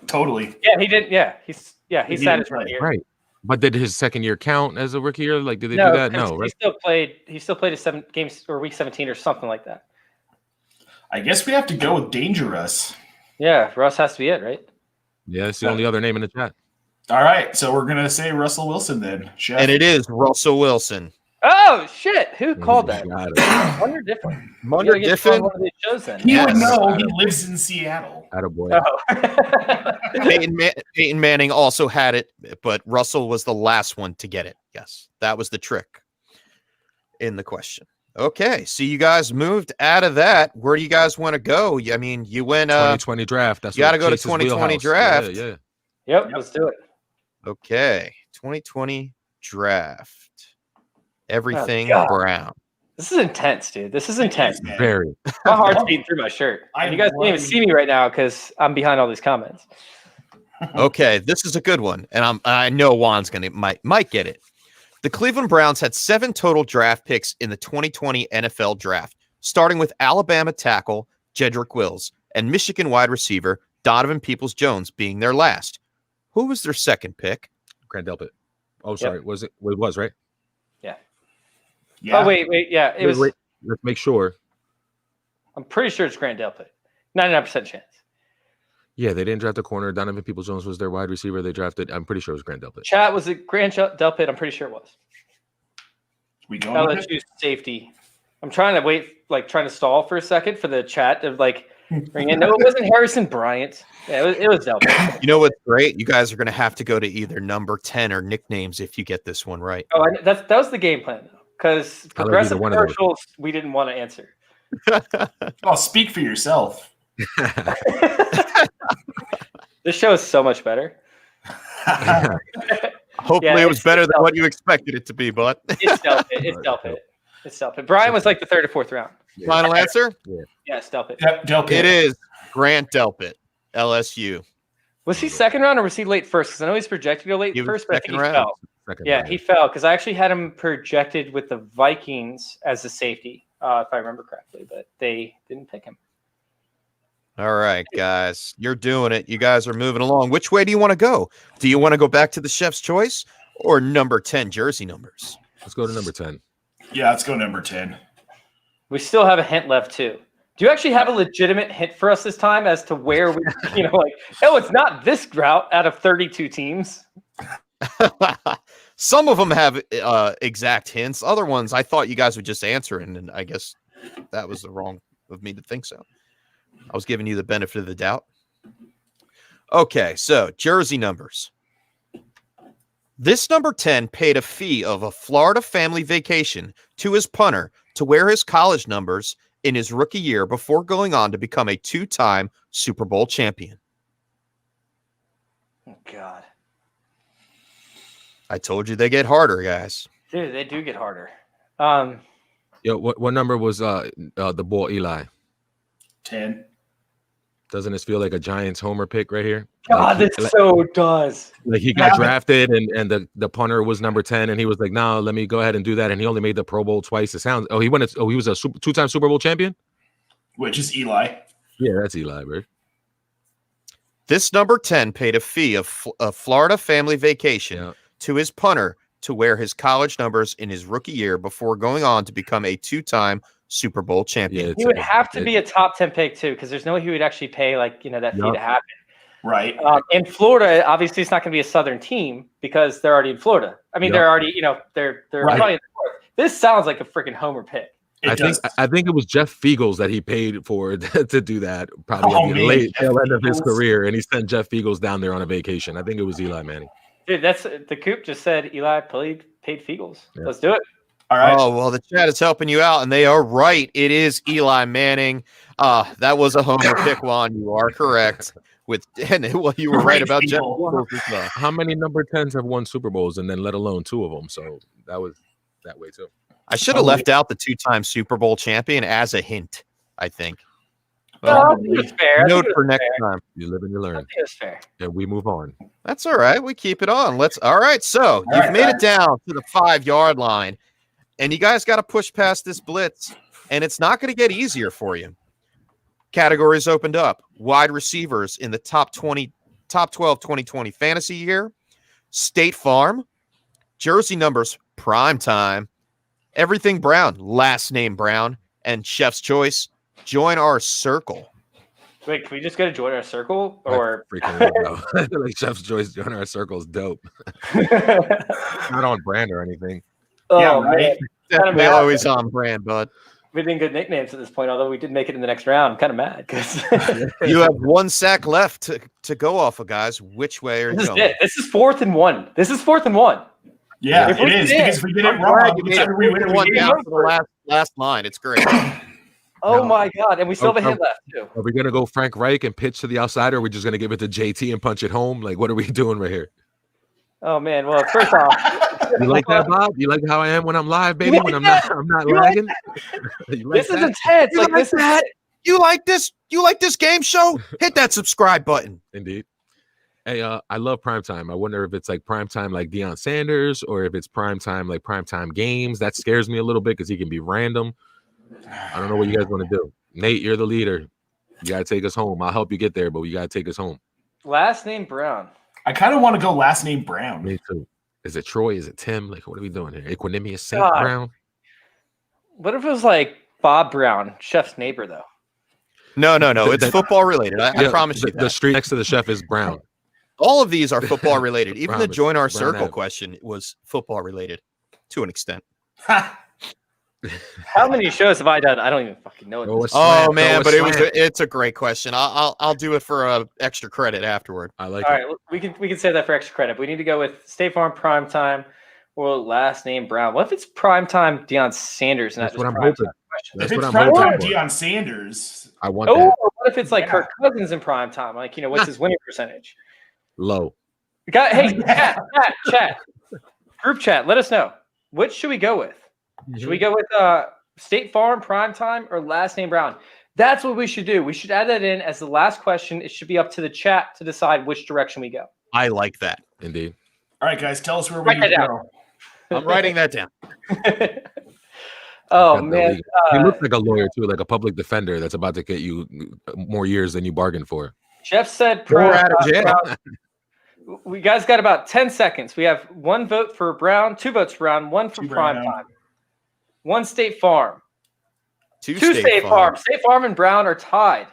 Totally. Yeah, he did. Yeah, he sat his right. right here. Right. But did his second year count as a rookie year? Like, did they do that? 'cause No, right? He still played his 7 games or week 17 or something like that. I guess we have to go with Dangerous. Yeah, Russ has to be it, right? Yeah, it's the only other name in the chat. All right, so we're gonna say Russell Wilson then. Chef. And it is Russell Wilson. Oh shit! Who called that? Got it. Wonder different. Munder You gotta get you on Diffin. one of these shows then. He would Yes. know. He lives in Seattle. Attaboy. Oh. Peyton Manning also had it, but Russell was the last one to get it. Yes, that was the trick in the question. Okay, so you guys moved out of that. Where do you guys want to go? I mean, you went 2020 draft. That's you gotta what go to Chase's 2020 wheelhouse. draft. Yeah. Yep, let's do it. okay, 2020 draft. Everything God. brown. This is intense, dude. This is intense. Man. Very. My heart's beating through my shirt. I And you guys can't even love see me right now because I'm behind all these comments. Okay, this is a good one, and I know Juan's might get it. The Cleveland Browns had 7 total draft picks in the 2020 NFL draft, starting with Alabama tackle Jedrick Wills and Michigan wide receiver Donovan Peoples-Jones being their last. Who was their second pick? Grant Delpit. Oh, sorry. Was it? Well, it was, right? Yeah. Oh, wait. Yeah, it was. Wait. Let's make sure. I'm pretty sure it's Grant Delpit. 99% chance. Yeah, they didn't draft a corner. Donovan Peoples-Jones was their wide receiver. They drafted. I'm pretty sure it was Grant Delpit. Chat, was it Grant Delpit? I'm pretty sure it was. We going with it? LSU safety. I'm trying to wait, trying to stall for a second for the chat of bring in. No, it wasn't Harrison Bryant. Yeah, it was Delpit. You know what's great? You guys are going to have to go to either number 10 or nicknames if you get this one right. Oh, that was the game plan though, because I like progressive either one of those. commercials we didn't want to answer. Oh, speak for yourself. This show is so much better. Hopefully Yeah, it was it's better than Delpit. what you expected it to be, but It's Delpit. It's Delpit. It's Delpit. Brian was like the 3rd or 4th round. final answer? Yeah, it's Delpit. Delpit. It is Grant Delpit, LSU. Was he second round or was he late first? Because I know he's projected to go late He was first, but I think second he round. fell. Second Yeah, round. he fell because I actually had him projected with the Vikings as a safety, if I remember correctly, but they didn't pick him. All right, guys, you're doing it. You guys are moving along. Which way do you want to go? Do you want to go back to the chef's choice or number 10 jersey numbers? Let's go to number 10. Yeah, let's go number 10. We still have a hint left too. Do you actually have a legitimate hint for us this time as to where we, oh, it's not this route out of 32 teams? Some of them have exact hints. Other ones, I thought you guys would just answer, and I guess that was the wrong of me to think so. I was giving you the benefit of the doubt. Okay, so jersey numbers. This number 10 paid a fee of a Florida family vacation to his punter to wear his college numbers in his rookie year before going on to become a 2-time Super Bowl champion. Oh, God. I told you they get harder, guys. Dude, they do get harder. Yo, what number was the bull Eli? 10. Doesn't this feel like a Giants homer pick right here? God, Like, this so does. like he got drafted and the punter was number 10 and he was like, no, let me go ahead and do that. And he only made the Pro Bowl twice. It sounds he was a 2-time Super Bowl champion? Which is Eli. Yeah, that's Eli, bro. This number 10 paid a fee of a Florida family vacation to his punter to wear his college numbers in his rookie year before going on to become a 2-time Super Bowl champion. He would have to be a top 10 pick too, because there's no way he would actually pay that fee to happen. Right. In Florida, obviously, it's not going to be a Southern team because they're already in Florida. I mean, they're already, they're Right. probably in the North. This sounds like a freaking homer pick. I think it was Jeff Fiegels that he paid for to do that probably at the late tail end of his career, and he sent Jeff Fiegels down there on a vacation. I think it was Eli Manning. Dude, that's the Coop just said Eli paid Fiegels. Yeah. Let's do it. All right. Oh, well, the chat is helping you out, and they are right. It is Eli Manning. That was a homer pick, Juan. You are correct. You were right about Jeff Fiegels. How many number 10s have won Super Bowls, and then let alone 2 of them? So that was that way too. I should have left out the 2-time Super Bowl champion as a hint, I think. Well, it's fair. Note for next time. You live and you learn. I think it's fair. And we move on. That's all right. We keep it on. All right. So you've made it down to the 5-yard line, and you guys got to push past this blitz, and it's not going to get easier for you. Categories opened up. Wide receivers in the top 12 2020 fantasy year. State Farm. Jersey numbers prime time. Everything Brown, last name Brown, and Chef's Choice. Join our circle. Wait, can we just go to join our circle? Or like Chef's Choice, join our circle is dope. Not on brand or anything. Oh, right. man. Definitely always on brand, bud. We didn't get nicknames at this point, although we did make it in the next round. I'm kind of mad because you have 1 sack left to go off of, guys. Which way are you going? This is 4th and 1. This is 4th and 1. Yeah, it is. Because if we get it wrong, we win one down to the last line. It's great. Oh my God. And we still have a hit left too. Are we gonna go Frank Reich and pitch to the outsider, or are we just gonna give it to JT and punch it home? Like, what are we doing right here? Oh man. Well, first off, you like that, Bob? You like how I am when I'm live, baby? When I'm not lagging? This is intense. Like this is you like this? You like this game show? Hit that subscribe button. Indeed. Hey, I love primetime. I wonder if it's like primetime like Deion Sanders, or if it's primetime like primetime games. That scares me a little bit because he can be random. I don't know what you guys want to do. Nate, you're the leader. You got to take us home. I'll help you get there, but you got to take us home. Last name Brown. I kind of want to go last name Brown. Me too. Is it Troy? Is it Tim? Like, what are we doing here? Equanimous St. Brown? What if it was like Bob Brown, Chef's neighbor, though? No. It's football related. I promise you that. The street next to the chef is Brown. All of these are football related. Even Promise. the join our Brown circle question was football related to an extent. How many shows have I done? I don't even fucking know it. Oh man, but it's a great question. I'll do it for extra credit afterward. I like All it. right, we can save that for extra credit. We need to go with State Farm Primetime or last name Brown. What if it's Primetime Deion Sanders? And That's not what just I'm hoping. question? That's If what it's I'm prime hoping for. Deion Sanders, I want Oh, that what if it's like Kirk Cousins in Primetime? Like, what's his winning percentage? low. Hey, chat, group chat. Let us know. Which should we go with? Should we go with State Farm Primetime or last name Brown? That's what we should do. We should add that in as the last question. It should be up to the chat to decide which direction we go. I like that. Indeed. All right, guys, tell us where we Write need that to down. go. I'm writing that down. Oh, Got the man. legal- he looks like a lawyer too, like a public defender that's about to get you more years than you bargained for. Jeff said Or out of jail. We guys got about 10 seconds. We have 1 vote for Brown, 2 votes for Brown, 1 for Two Prime Brown. Time, 1 State Farm, Two 2 State Farm. Farm. State Farm and Brown are tied.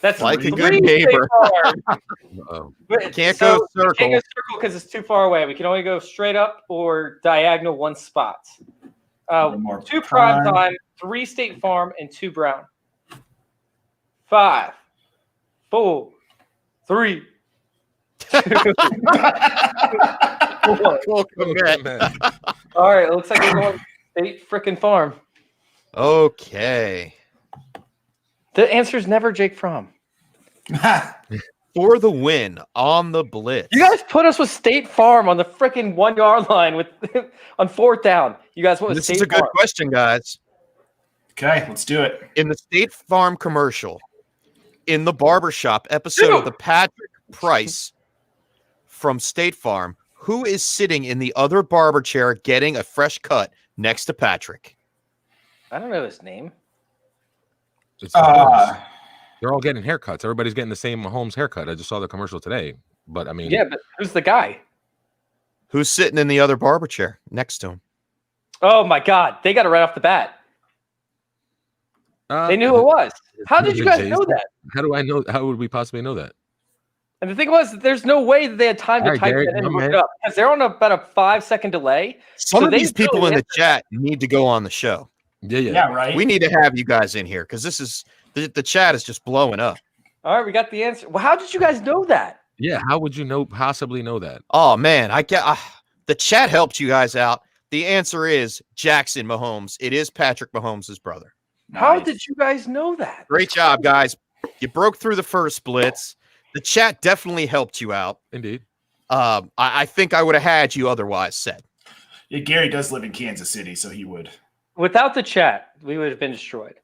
That's Like a 3 good State neighbor. Farm. Uh-oh. But- Can't so go we circle. can't go circle because it's too far away. We can only go straight up or diagonal 1 spot. One more 2 Prime Prime. Time, 3 State Farm, and 2 Brown. 5, 4, 3, 2, 1. Welcome back. All right, it looks like we're going State frickin' Farm. Okay. The answer is never Jake Fromm. For the win on the Blitz. You guys put us with State Farm on the frickin' 1 yard line with on 4th down. You guys went with This State is a good Farm. question, guys. Okay, let's do it. In the State Farm commercial, in the barbershop episode of the Patrick Price from State Farm, who is sitting in the other barber chair getting a fresh cut next to Patrick? I don't know his name. It's Uh, they're all getting haircuts. Everybody's getting the same Mahomes haircut. I just saw the commercial today. But I mean, Yeah, but who's the guy? Who's sitting in the other barber chair next to him? Oh my God, they got it right off the bat. They knew who it was. How did you guys know that? How do I know? How would we possibly know that? And the thing was, there's no way that they had time to All right, type Gary, that in and my look it man. up because they're on about a 5-second delay. Some So of they these people know in the it. chat need to go on the show. Yeah, yeah. yeah, right. We need to have you guys in here because this is the chat is just blowing up. All right, we got the answer. Well, how did you guys know that? Yeah, how would you possibly know that? Oh man, I get the chat helped you guys out. The answer is Jackson Mahomes. It is Patrick Mahomes' brother. How Nice. did you guys know that? Great job, guys. You broke through the first blitz. The chat definitely helped you out. Indeed. I think I would have had you otherwise said. Yeah, Gary does live in Kansas City, so he would. Without the chat, we would have been destroyed.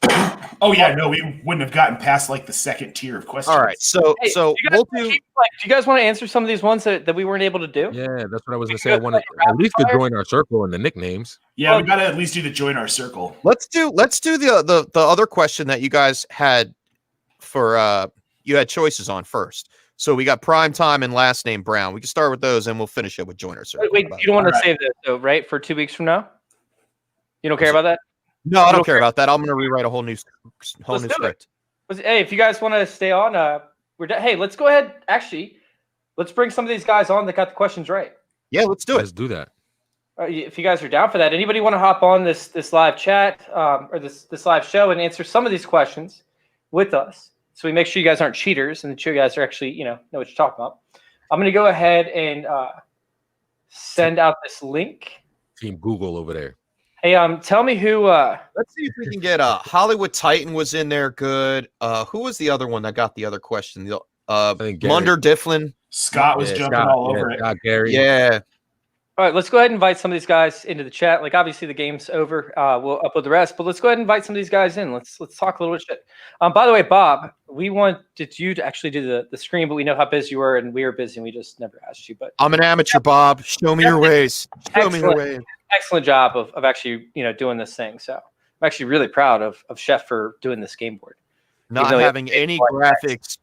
Oh yeah, no, we wouldn't have gotten past like the second tier of questions. All right, so Hey, so do you guys we'll wanna do. do you guys want to answer some of these ones that we weren't able to do? Yeah, that's what I was gonna We say. I could wanted play at least to rapid join our circle and the nicknames. Yeah, we gotta at least do the join our circle. Let's do the other question that you guys had for you had choices on first. So we got prime time and last name Brown. We can start with those and we'll finish it with joiner circle. Wait, How about you don't want to Alright. save this though, right? For 2 weeks from now? You don't care about that? No, I you don't don't care about that. I'm going to rewrite a whole new Let's do it. script. Hey, if you guys want to stay on, hey, let's go ahead. Actually, let's bring some of these guys on that got the questions right. Yeah, let's do it. Let's do that. If you guys are down for that, anybody want to hop on this live chat or this live show and answer some of these questions with us, so we make sure you guys aren't cheaters and that you guys are actually know what you're talking about. I'm going to go ahead and send out this link. Team Google over there. Hey, tell me who. Let's see if we can get Hollywood Titan was in there. Good. Who was the other one that got the other question? think Gary. Munder Difflin. Scott was Yeah, jumping Scott, all over it. Scott, Gary. Yeah. All right, let's go ahead and invite some of these guys into the chat. Like, obviously, the game's over. We'll upload the rest, but let's go ahead and invite some of these guys in. Let's talk a little bit shit. By the way, Bob, we wanted you to actually do the screen, but we know how busy you were, and we were busy, and we just never asked you. But I'm an amateur, Bob. Show me your ways. Show me your ways. excellent job of actually doing this thing. So I'm actually really proud of Chef for doing this game board. Not Even though having it's any like graphics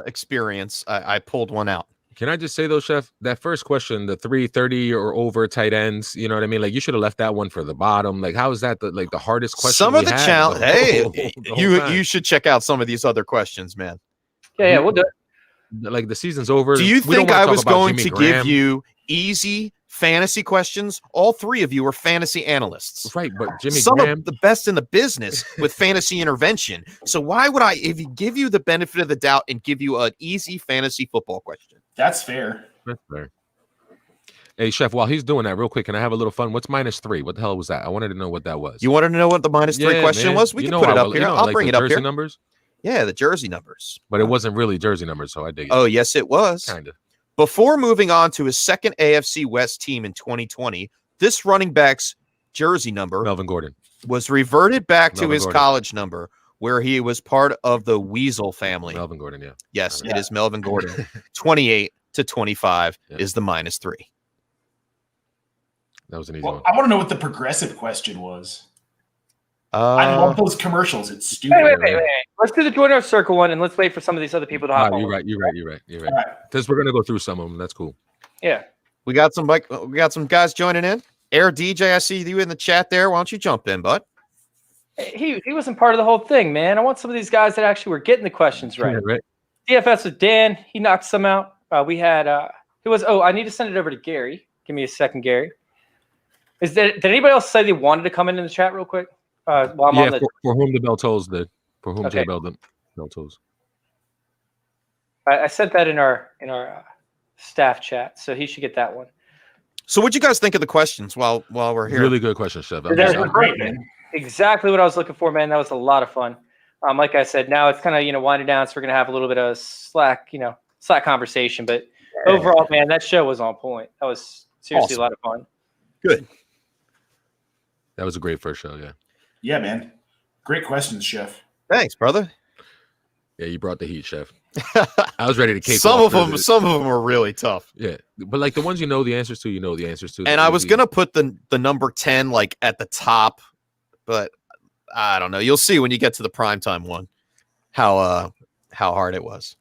experience, I pulled one out. Can I just say though, Chef, that first question, the 330 or over tight ends, you know what I mean? Like you should have left that one for the bottom. Like how is that the hardest question? Some of we the had challenge. the Hey, whole- the whole you time? you should check out some of these other questions, man. Yeah, we'll do it. Like the season's over. Do you We don't think wanna I talk was about going Jimmy to Graham. give you easy fantasy questions? All three of you are fantasy analysts. Right, but Jimmy Some Graham. of the best in the business with fantasy intervention. So why would I, if you give you the benefit of the doubt and give you an easy fantasy football question? That's fair. That's fair. Hey, Chef, while he's doing that, real quick, can I have a little fun? What's -3? What the hell was that? I wanted to know what that was. You wanted to know what the -3 Yeah, question man. was? We You can know put it I up will- here. you know, I'll like bring the it up jersey here. numbers, Yeah, the jersey numbers. but it wasn't really jersey numbers, so I dig it. Oh, yes, it was. Kind of. Before moving on to his second AFC West team in 2020, this running back's jersey number Melvin Gordon. was reverted back to Melvin his Gordon. college number. where he was part of the Weasel family. Melvin Gordon, yeah. Yes, Yeah. it is Melvin Gordon. 28 to 25 Yeah. is the -3. That was an easy Well, one. I want to know what the progressive question was. I love those commercials. It's stupid. Wait. Let's do the join our circle one, and let's wait for some of these other people to hop on. You're right. All right. Because we're gonna go through some of them. That's cool. Yeah. We got some guys joining in. Air DJ, I see you in the chat there. Why don't you jump in, bud? He wasn't part of the whole thing, man. I want some of these guys that actually were getting the questions right. Yeah, right. DFS with Dan, he knocked some out. We had who was? Oh, I need to send it over to Gary. Give me a second, Gary. Did anybody else say they wanted to come in the chat real quick? While I'm on the For whom the bell tolls, for whom Okay. the bell tolls. I sent that in our staff chat, so he should get that one. So what'd you guys think of the questions while we're here? Really good question, Chef. They're They're great, man. Exactly what I was looking for, man. That was a lot of fun. Like I said, now it's kind of winding down, so we're gonna have a little bit of slack conversation. But overall, man, that show was on point. That was seriously Awesome. a lot of fun. Good. That was a great first show, yeah. Yeah, man. Great questions, Chef. Thanks, brother. Yeah, you brought the heat, Chef. I was ready to cake Some off of for them were really tough. Yeah, but like the ones you know the answers to, And I was gonna put the number 10 like at the top, but I don't know. You'll see when you get to the primetime one how hard it was.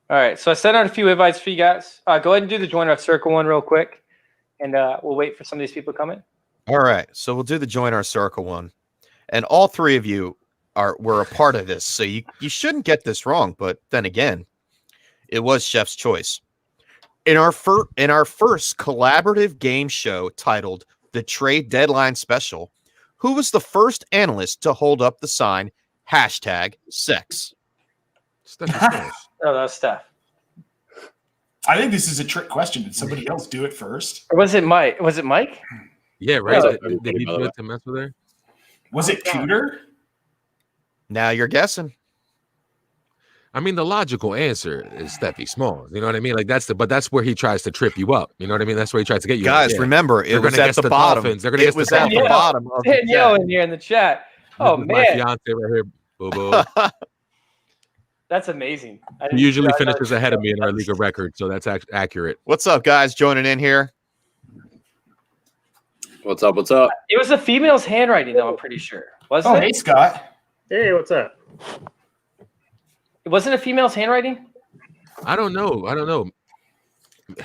All right, so I sent out a few invites for you guys. Go ahead and do the join our circle one real quick, and we'll wait for some of these people to come in. All right, so we'll do the join our circle one, and all three of you were a part of this, so you shouldn't get this wrong. But then again, it was Chef's choice. In our first collaborative game show titled "The Trade Deadline Special," who was the first analyst to hold up the sign #sex? Steffi Smalls. Oh, that was Steph. I think this is a trick question. Did somebody else do it first? Or was it Mike? Was it Mike? Yeah, right. Yeah. Did he do it to mess with her? Was it Cooter? Now you're guessing. I mean, the logical answer is Steffi Smalls. You know what I mean? Like that's where he tries to trip you up. You know what I mean? That's where he tries to get you. Guys, Like, yeah, remember, it they're was gonna at guess the the bottom. Dolphins. They're gonna It guess the was at the Dolphins. bottom of the Danielle chat. in here in the chat. Oh this is my man, fiance right here. Boo boo. that's amazing. I He didn't usually realize finishes that. ahead of me in our league of records, so that's accurate. What's up, guys? Joining in here. What's up? What's up? It was a female's handwriting, though. I'm pretty sure. Wasn't Oh, it? hey, Scott. Hey, what's up? It wasn't a female's handwriting. I don't know.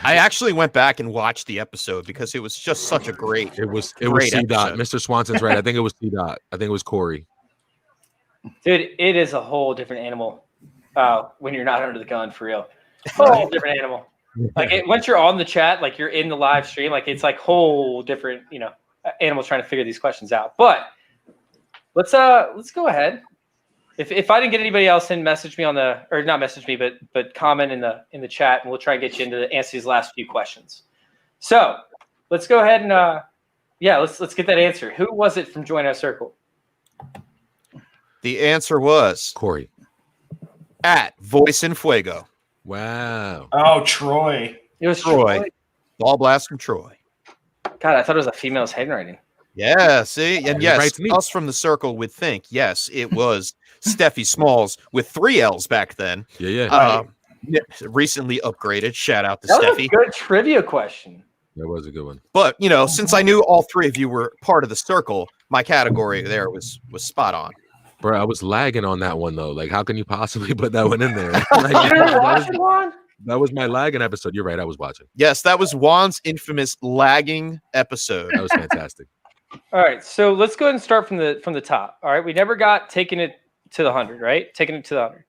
I actually went back and watched the episode because it was just such a great. It was Great C dot. episode. Mr. Swanson's right. I think it was C dot. I think it was Corey. Dude, it is a whole different animal when you're not under the gun, for real. Whole different animal. Like once you're on the chat, like you're in the live stream, like it's like whole different, animals trying to figure these questions out. But let's go ahead. If I didn't get anybody else in, message me not message me, but comment in the chat, and we'll try and get you into the answer these last few questions. So let's go ahead and let's get that answer. Who was it from Join Our Circle? The answer was Corey. at Voice in Fuego. Wow. Oh, Troy. It was Troy. Troy. Ball blast from Troy. God, I thought it was a female's handwriting. Yeah, see? And He yes, writes neat. us from the circle would think, yes, it was Steffi Smalls with 3 L's back then. Yeah. Recently upgraded. Shout out to That was a Steffi. good trivia question. That was a good one. But, since I knew all 3 of you were part of the circle, my category there was spot on. Bro, I was lagging on that one though. Like, how can you possibly put that one in there? Like, You didn't watch it, Juan? that was my lagging episode. You're right. I was watching. Yes, that was Juan's infamous lagging episode. That was fantastic. All right, so let's go ahead and start from the top. All right, we never got taking it to the 100, right? Taking it to the 100.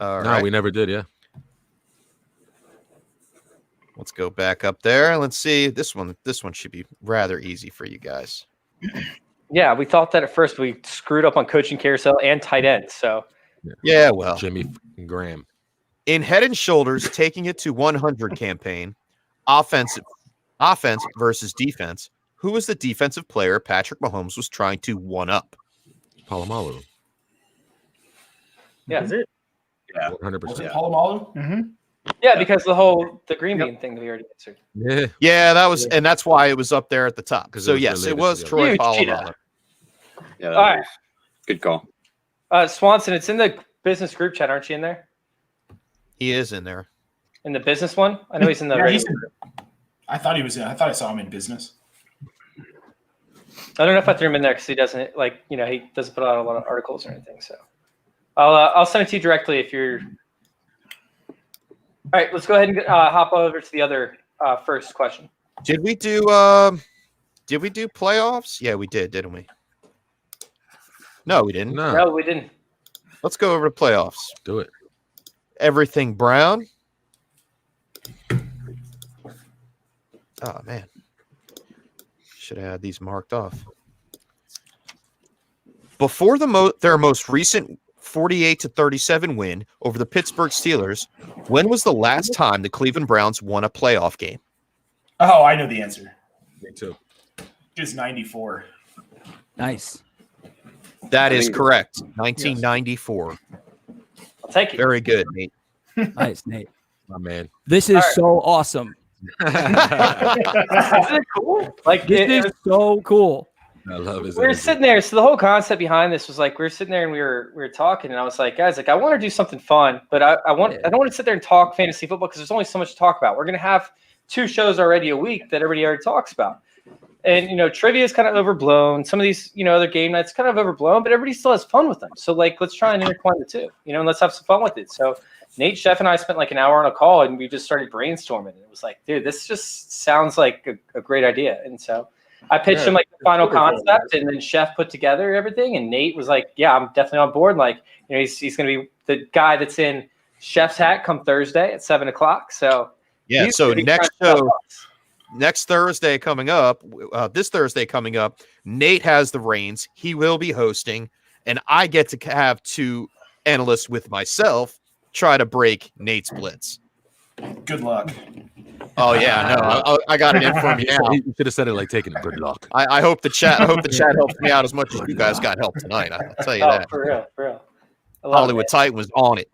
All No, right. we never did. Yeah. Let's go back up there. Let's see. This one should be rather easy for you guys. Yeah, we thought that at first. We screwed up on coaching carousel and tight end. So Yeah, well. Jimmy fucking Graham. In Head and Shoulders taking it to 100 campaign, offense versus defense, who was the defensive player Patrick Mahomes was trying to one up? Palomalu. yeah, Is it? 100%. Was it Palomalu? Mm-hmm. yeah, because the green bean thing that we already answered. Yeah. Yeah, that's why it was up there at the top. 'Cause So it was yes, it related was to the Troy Huge Polamalu. cheetah. Yeah, All right, Good call. Swanson, it's in the business group chat. Aren't you in there? He is in there. In the business one? I know he's in the Yeah, regular. I thought he was in. I thought I saw him in business. I don't know if I threw him in there because he doesn't he doesn't put out a lot of articles or anything. So I'll send it to you directly if you're. All right, let's go ahead and hop over to the other first question. Did we do playoffs? Yeah, we did, didn't we? No, we didn't. No, we didn't. Let's go over to playoffs. Do it. Everything Brown. Oh man. Should have had these marked off. Before their most recent 48-37 win over the Pittsburgh Steelers, when was the last time the Cleveland Browns won a playoff game? Oh, I know the answer. Me too. It's 94. Nice. That is correct. 1994. I'll take it. Very good, Nate. Nice, Nate. My man. This is so awesome. Isn't it cool? Like This is so cool. I love his we were energy. sitting there. So the whole concept behind this was like we were sitting there and we were talking, and I was like, guys, like I want to do something fun, but I don't want to sit there and talk fantasy football because there's only so much to talk about. We're gonna have 2 shows already a week that everybody already talks about. And trivia is kind of overblown. Some of these, other game nights kind of overblown, but everybody still has fun with them. So like let's try and intertwine the two, and let's have some fun with it. So Nate, Chef, and I spent like an hour on a call, and we just started brainstorming. And it was like, dude, this just sounds like a great idea. And so I pitched him like the final concept, and then Chef put together everything. And Nate was like, yeah, I'm definitely on board. Like, he's going to be the guy that's in Chef's hat come Thursday at 7:00. So yeah. So next Thursday coming up, this Thursday coming up, Nate has the reins. He will be hosting, and I get to have 2 analysts with myself try to break Nate's blitz. Good luck. Oh yeah, no, I got it in from you. Yeah, you should have said it like taking a good luck. I hope the chat helps me out as much as you guys got help tonight. I'll tell you that. For real. Hollywood Titan was on it.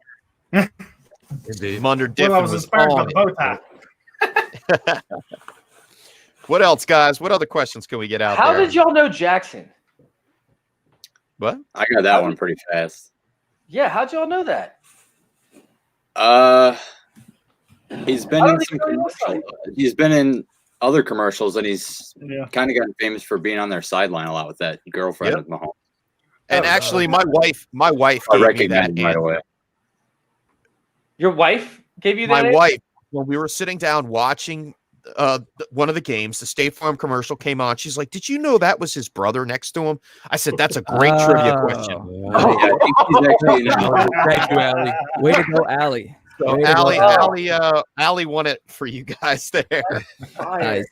Indeed. Munder Well, Diffin I was was inspired by on the bow tie. it. What else, guys? What other questions can we get out How there? did y'all know Jackson? What? I got that one pretty fast. Yeah, how'd y'all know that? He's been in some commercials. He's been in other commercials, and he's kind of gotten famous for being on their sideline a lot with that girlfriend of Mahomes. And actually, my wife I gave me that recognized him right answer. away. Your wife gave you that? My answer? wife, when we were sitting down watching one of the games, the State Farm commercial came on. She's like, "Did you know that was his brother next to him?" I said, "That's a great trivia question." Oh, yeah, I think he's actually Thank you, Allie. Way to go, Allie. So Way to go, Allie won it for you guys there. Nice.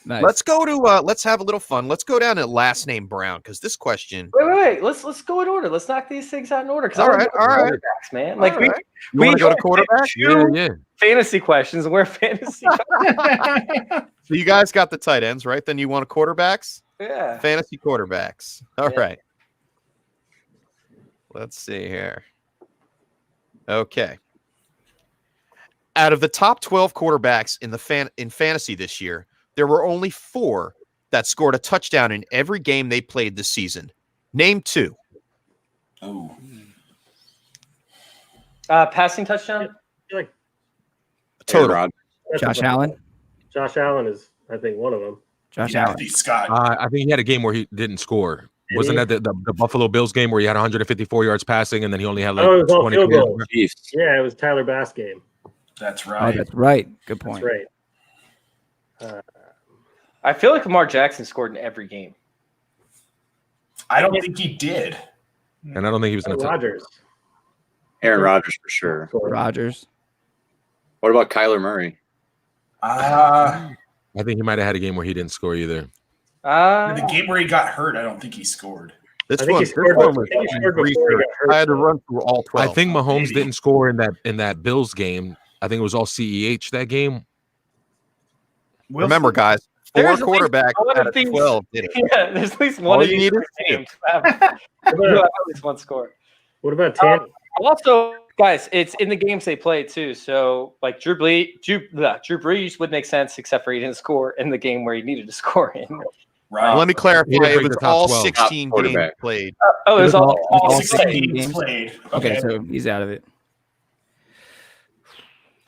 Nice. Let's go to let's have a little fun. Let's go down to last name Brown because this question. Wait. Let's go in order. Let's knock these things out in order. All right. Quarterbacks, man. Like All right. You we want to go to quarterback? Yeah. fantasy questions, and we're fantasy. So you guys got the tight ends, right? Then you want quarterbacks? Yeah. Fantasy quarterbacks. All Yeah. right. Let's see here. Okay. Out of the top 12 quarterbacks in fantasy this year, there were only 4 that scored a touchdown in every game they played this season. Name 2. Oh, Passing touchdown. Like Total. Rod. Josh Allen. Josh Allen is, I think, one of them. Josh yeah, Allen. Scott. I think he had a game where he didn't score. Did Wasn't he? that the Buffalo Bills game where he had 154 yards passing and then he only had like Oh, it was all 20 field goals. Chiefs. Yeah, it was Tyler Bass game. That's Oh, right. that's right. Good That's point. right. I feel like Lamar Jackson scored in every game. I don't think he did. And I don't think he was going to. Rodgers. Aaron Rodgers for sure. Rodgers. What about Kyler Murray? Uh, I think he might have had a game where he didn't score either. the game where he got hurt, I don't think he scored. This I think one, he this scored one before- was I think he scored before he got research. hurt, I had to though. run through all 12. I think Mahomes maybe. didn't score in that Bills game. I think it was all CEH that game. Remember, guys, 4 There's at least quarterbacks one out of thing- 12 did it. Yeah, there's at least one All of you these need is games. At least one score. What about Tanny? Also, guys, it's in the games they play too. So, like Drew Brees would make sense, except for he didn't score in the game where he needed to score in. Right. Let me clarify. He didn't It break was the top all 12. 16 games Quarterback. played. Oh, it was all All 16 16 games. games played. Okay, so he's out of it.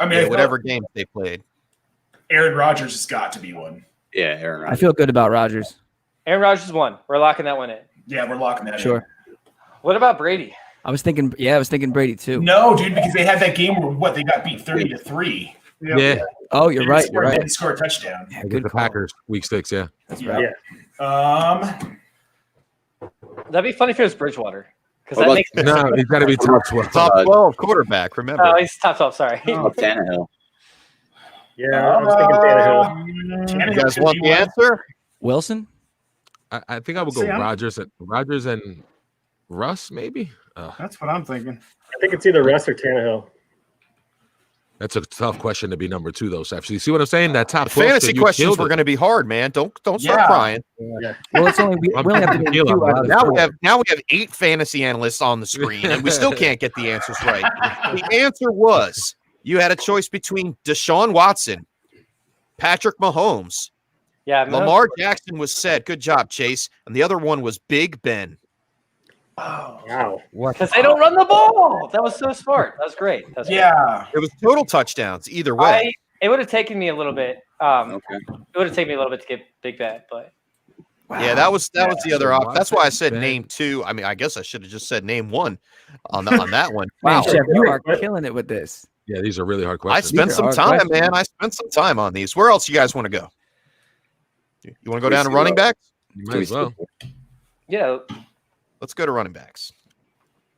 I mean, Yeah, I thought whatever games they played. Aaron Rodgers has got to be one. Yeah, Aaron I Rodgers. feel good about Rodgers. Aaron Rodgers won. We're locking that one in. Yeah, we're locking that Sure. in. What about Brady? I was thinking Brady too. No, dude, because they had that game where they got beat 30-3. Yeah. Oh, you're right. You're They right. didn't score a touchdown. Yeah, Against good the call. Packers, week 6, yeah. Yeah. That'd be funny if it was Bridgewater. Because What that about- makes No, he's got to be top 12. Top 12 quarterback, remember. Oh, he's top 12. Sorry. Oh, Tannehill. Yeah, I was thinking Tannehill. Tannehill You guys could want be the one. answer? Wilson? I think I would go See, I'm- Rodgers and Russ, maybe. That's what I'm thinking. I think it's either Russ or Tannehill. That's a tough question to be number 2, though, Seth. You see what I'm saying? That top 12 Fantasy shit, you questions killed were it. going to be hard, man. Don't start Yeah. crying. Well, it's only we only have to get Tequila, 2 out of the Now 4. we have 8 fantasy analysts on the screen, and we still can't get the answers right. The answer was you had a choice between Deshaun Watson, Patrick Mahomes, Yeah. Lamar Jackson was said. Good job, Chase. And the other one was Big Ben. Wow. Because they don't run the ball. That was so smart. That was great. That was great. Yeah. It was total touchdowns either way. It would have taken me a little bit. Okay. It would have taken me a little bit to get Big Bet, but Yeah, that was the other option. That's why I said Ben. name 2. I mean, I guess I should have just said name 1 on that one. Man, Wow. Chef, you are killing it with this. Yeah, these are really hard I questions. spent These are some hard time, questions. man. I spent some time on these. Where else you guys want to go? You want to go down to running backs? You might as well. yeah, Let's go to running backs.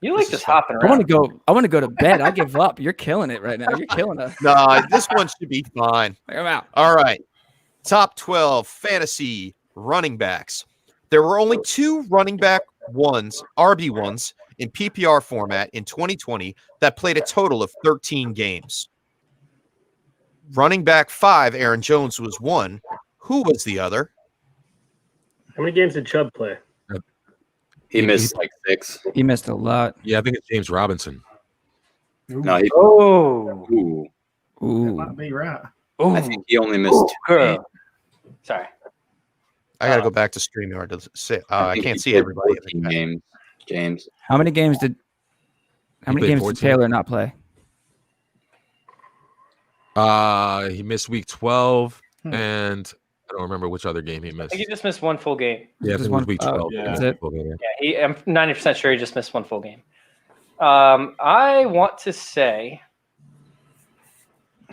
you like This is just hopping I want around. to go to bed. I give up. You're killing it right now. You're killing us. No, this one should be fine. I'm out. All right. Top 12 fantasy running backs. There were only 2 running back ones, RB1s, in PPR format in 2020 that played a total of 13 games. Running back 5, Aaron Jones, was 1. Who was the other? How many games did Chubb play? He missed like 6. He missed a lot. Yeah, I think it's James Robinson. No, he. Oh, Ooh, That Ooh. might be right. Ooh. I think he only missed 2 girl. games. Sorry. I got to go back to StreamYard to say. I think can't he see played everybody. 14 games, James. How many games did played did 14. Taylor not play? He missed week 12, Hmm. and I don't remember which other game he I missed. think he just missed one full game. Yeah, I Just think it was one- week oh, 12. yeah. That's it. Yeah, I'm 90% sure he just missed one full game. I want to say,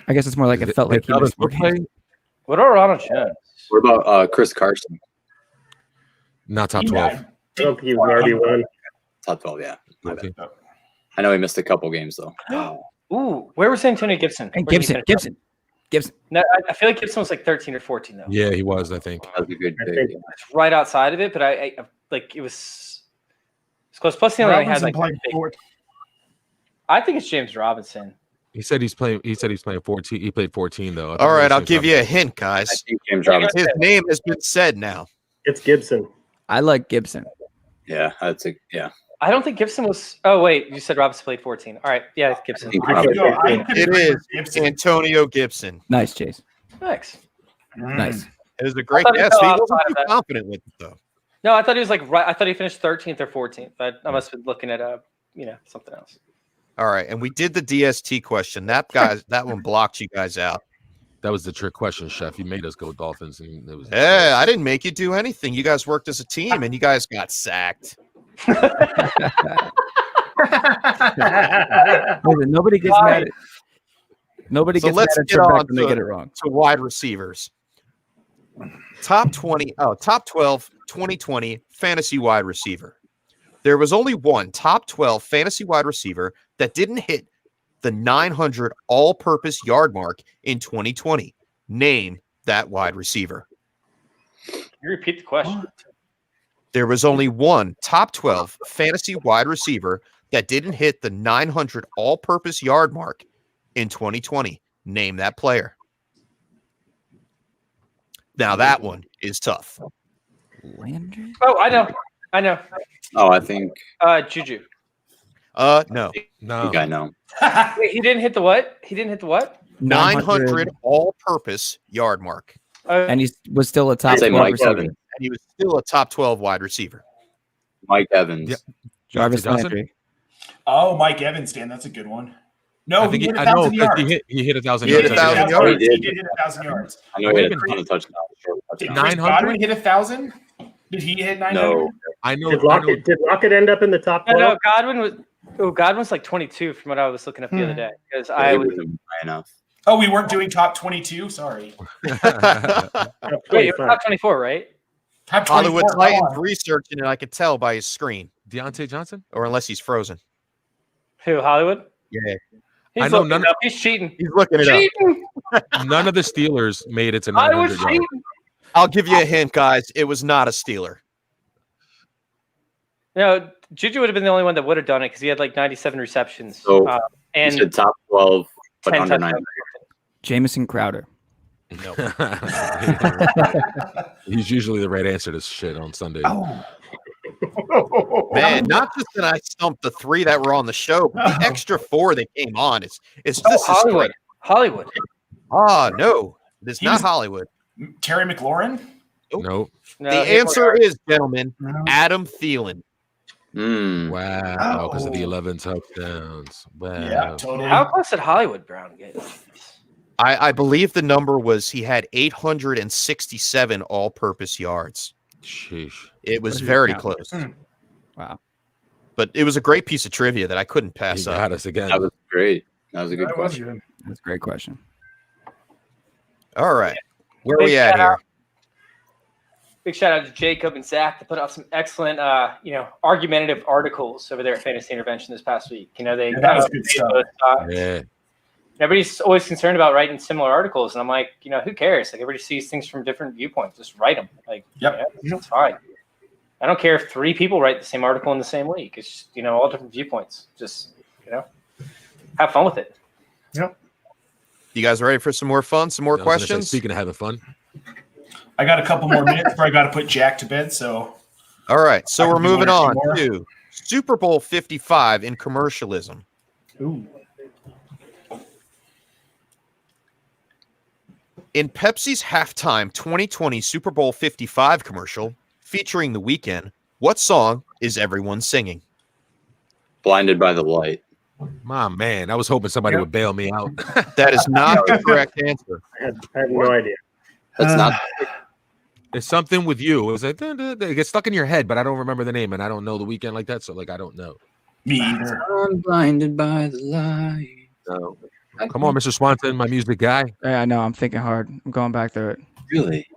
I guess it's more like it felt like he Dalvin missed Cook more games. play? what about Ronald Jones? What about Chris Carson? Not top Yeah. 12. I don't think he was an RB1. Top 12, yeah. My bad. Okay. I know he missed a couple games though. Ooh, where was Antonio Gibson? And Where did he Gibson. finish? Gibson. No, I feel like Gibson was like 13 or 14 though. Yeah, he was, I think. That was a good I pick. think- It's right outside of it, but I like it was it's close. Plus, he only had Robinson like played big- 4. I think it's James Robinson. He said he's playing 14. He played 14 though. All right, I'll give you a hint, guys. I think James Robinson. His name has been said now. It's Gibson. I like Gibson. Yeah, that's a yeah. I don't think Gibson was. Oh wait, you said Robinson played 14. All right, yeah, it's Gibson. I think I Robinson. could- No, I could It agree is with Gibson. Antonio Gibson. Nice, Chase. Thanks. Nice. It was a great thought he guess. fell He outside wasn't of too that. confident with it though. No, I thought he was like right. I thought he finished 13th or 14th. I must have been looking at something else. All right, and we did the DST question. That one blocked you guys out. That was the trick question, Chef. You made us go Dolphins, and it was. Hey, I didn't make you do anything. You guys worked as a team, and you guys got sacked. Listen, nobody gets mad at nobody So gets let's mad at get Trebek on when they to- get it wrong. To wide receivers. Top 12 2020 fantasy wide receiver. There was only one top 12 fantasy wide receiver that didn't hit the 900 all-purpose yard mark in 2020. Name that wide receiver. Can you repeat the question? There was only one top 12 fantasy wide receiver that didn't hit the 900 all-purpose yard mark in 2020. Name that player. Now that one is tough. Landry? Oh, I know. Oh, I think Juju. No. I No. think I know. Wait, he didn't hit the what? He didn't hit the what? 900 all-purpose yard mark. Uh, And he was still a top I'd say 12 Mike receiver. Evans. and he was still a top 12 wide receiver. Mike Evans. Yep. Jarvis Johnson? Landry. Oh, Mike Evans, Dan. That's a good one. No, I think he hit I know 1,000 yards. he hit 1,000 He yards. hit 1,000 yards. He did hit 1,000 yards. I know he had a Maybe ton of touchdowns. Did 900? Chris Godwin hit 1,000? Did he hit 900? No. I know. Did Lockett end up in the top 12? No, Godwin was like 22 from what I was looking up the other day because I He was. wasn't high enough. Oh, we weren't doing top 22? Sorry. Top Wait, it 25. was top 24, right? Top 24. Hollywood come Titans on. researching it. I could tell by his screen, Deontay Johnson. or unless he's frozen. Who, Hollywood? Yeah, He's I know looking none it up. He's cheating. he's looking it up. Cheating. None of the Steelers made it to Hollywood's 900 yards. cheating. I'll give you a hint, guys. It was not a Steeler. No, Juju would have been the only one that would have done it because he had like 97 receptions. So, He and said top 12, but 10 under 9. touchdowns. Jamison Crowder. No. He's usually the right answer to shit on Sunday. Oh. Man, not just that I stumped the 3 that were on the show, but the extra 4 that came on. It's this is Hollywood. great. Hollywood. Ah, no, it's He not was- Hollywood. Terry McLaurin? No. No, The he- answer is, gentlemen, Adam Thielen. Wow. Because of the Oh. 11 touchdowns. Wow. Yeah, totally. How close did Hollywood Brown get? I believe the number was he had 867 all-purpose yards. Sheesh. It was What did he very count? close, Wow. but it was a great piece of trivia that I couldn't He pass up. got us again. That was great. That was a good That was question. good. That's a great question. All right, where are Big we at shout here? out. Big shout out to Jacob and Zach to put out some excellent, argumentative articles over there at Fantasy Intervention this past week. You know, they Yeah, that was good stuff. Yeah. Everybody's always concerned about writing similar articles, and I'm like, who cares? Like, everybody sees things from different viewpoints. Just write them. Like, Yep. yeah, it's fine. I don't care if 3 people write the same article in the same week. It's just, all different viewpoints. Just, have fun with it. You guys ready for some more fun? Some more I was gonna say, questions? speaking of having fun. I got a couple more minutes before I got to put Jack to bed, so All right, so I we're can do moving one or on two more. to Super Bowl 55 in commercialism. ooh. In Pepsi's halftime 2020 Super Bowl 55 commercial featuring The Weeknd, what song is everyone singing? Blinded by the light. My man, I was hoping somebody would bail me out. That is not the correct answer. I had no idea. That's not. It's something with you. It was like, dun, dun, dun. It gets stuck in your head, but I don't remember the name, and I don't know The Weeknd like that, so like I don't know. Me either. I'm blinded by the light. No. Come on, Mr. Swanson, my music guy. Yeah, I know. I'm thinking hard. I'm going back through it. Really?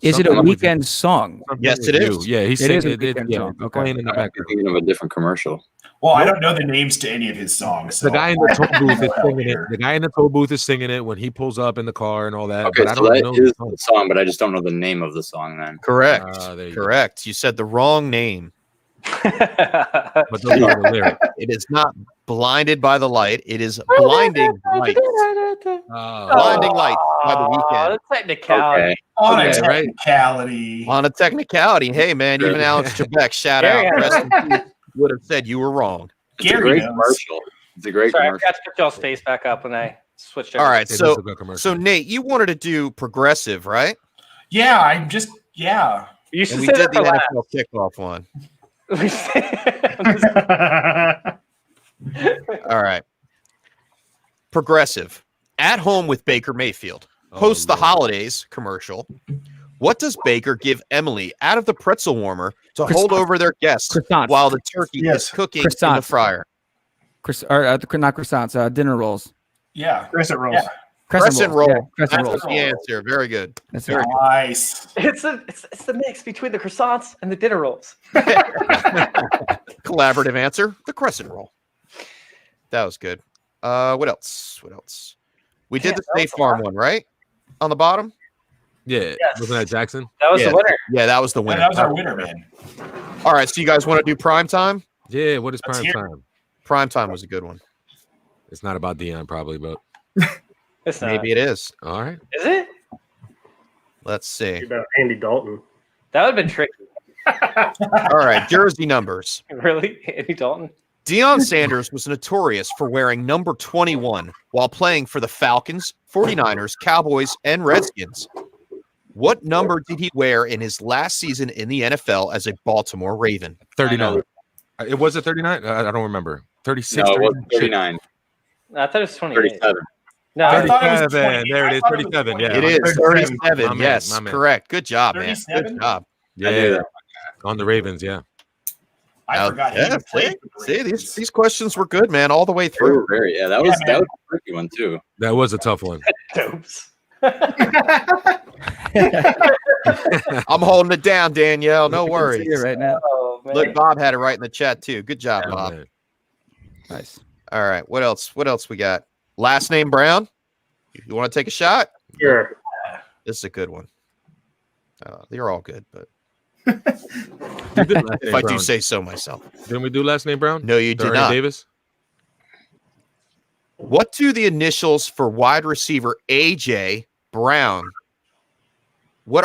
Is it a Something with weekend song? Something Yes, with it you. is. Yeah, he's It singing is a it. Weeknd Yeah, song. it's Okay. playing in the I'm background. thinking of a different commercial. Well, I don't know the names to any of his songs. So The guy in the toll booth is Well, singing it. here. The guy in the toll booth is singing it when he pulls up in the car and all that. Okay, but I so don't that know is the song. the song, but I just don't know the name of the song then. Correct. There you go. Correct. You said the wrong name. But those are the lyrics. It is not Blinded by the Light. It is Blinding Lights. Blinding Lights by The Weeknd. The technicality. Okay. On a Okay, right. technicality. On a technicality, hey man, even Alex Trebek, shout There out, you rest in peace, would have said you were wrong. It's a Gary great knows. commercial. It's a great Sorry, I commercial. forgot to put y'all's face back up when I switched over. All right, It is so a good commercial. so Nate, you wanted to do progressive, right? Yeah, I'm just yeah. You should And we say did that for the last. NFL kickoff one. All right. Progressive. At home with Baker Mayfield. Hosts the Lord. holidays commercial. What does Baker give Emily out of the pretzel warmer to hold over their guests Croissants. while the turkey Yes. is cooking in the Croissants. fryer? Not croissants. Dinner rolls. Yeah. Crescent rolls. Yeah. Crescent roll. Yeah, crescent That's rolls. the answer. Very good. That's Very it. Nice. It's the mix between the croissants and the dinner rolls. Collaborative answer. The crescent roll. That was good. What else? What else? We did Yeah, the that State was a Farm lot. one, right? On the bottom? Yeah, Yes. wasn't that Jackson? That was Yeah. the winner. Yeah, that was the Yeah, winner. that was our winner, man. All right, so you guys want to do prime time? Yeah, what is Let's prime hear time? Prime time was a good one. It's not about Dion, probably, but It's not. Maybe it is. all right. Is it? Let's see. About Andy Dalton. That would have been tricky. All right, jersey numbers. Really? Andy Dalton? Deion Sanders was notorious for wearing number 21 while playing for the Falcons, 49ers, Cowboys, and Redskins. What number did he wear in his last season in the NFL as a Baltimore Raven? 39. It was a 39. I don't remember. 36. No, it was 39. I thought it was 28. 37. No, I thought it was 37. 28. There it I is. thought it was 37. Yeah. 28. It is 37. My man, Yes, my man. correct. Good job, man. 37? Good job. I knew Yeah. that. On the Ravens. Yeah. I forgot. He Yeah, even played for the see, Ravens. these questions were good, man, all the way They through. were very, that was a tricky one too. That was a tough one. Dopes. I'm holding it down, Danielle. No See it worries. right now. Oh, man. Look, Bob had it right in the chat too. Good job, Oh, Bob. man. Nice. All right, what else? What else we got? Last name Brown. You want to take a shot? Sure. This is a good one. They're all good, but You did last if name I do Brown. say so myself. Didn't we do last name Brown? No, you did Ernie not. Davis. What do the initials for wide receiver AJ Brown? What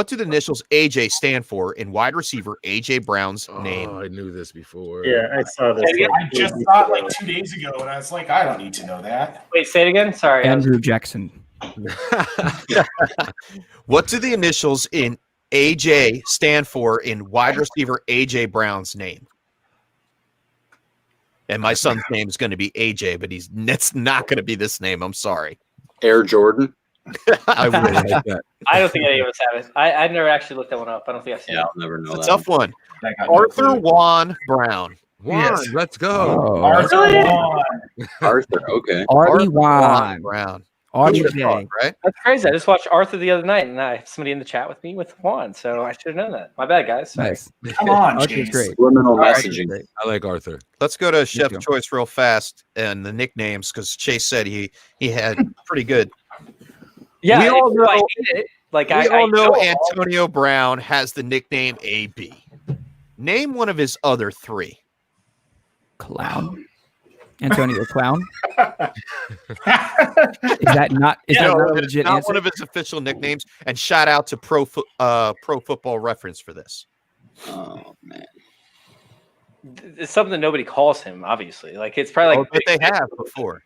do the initials AJ stand for in wide receiver AJ Brown's name? Oh, I knew this before. Yeah, I saw this. I just saw it like 2 days ago, and I was like, I don't need to know that. Wait, say it again. Sorry. Andrew Jackson. What do the initials in AJ stand for in wide receiver AJ Brown's name? And my son's name is going to be AJ, but it's not going to be this name. I'm sorry. Air Jordan. I I would. like that. I don't think any of us have it. I've never actually looked that one up. I don't think I've seen Yeah, it. I'll never know It's a that. tough one. I got no Arthur clue. Juan Brown. Juan, Yes. let's go. Oh, Arthur Really? Juan. Arthur. Okay. Artie Juan Juan. Brown. Artie Who would've thought, J. right? That's crazy. I just watched Arthur the other night, and I have somebody in the chat with me with Juan, so I should have known that. My bad, guys. Sorry. Nice. Come on, Archie's Chase. great. Subliminal Archie's messaging. great. I like Arthur. Let's go to Chef too. Choice real fast and the nicknames because Chase said he had pretty good. Yeah, We all I know- hate it. Like We I all know all- Antonio Brown has the nickname AB. Name one of his other three. Clown. Antonio Clown. Is that not a It's legit not answer? one of his official nicknames. And shout out to Pro Football Reference for this. Oh man. It's something nobody calls him. Obviously, like it's probably like But they have before.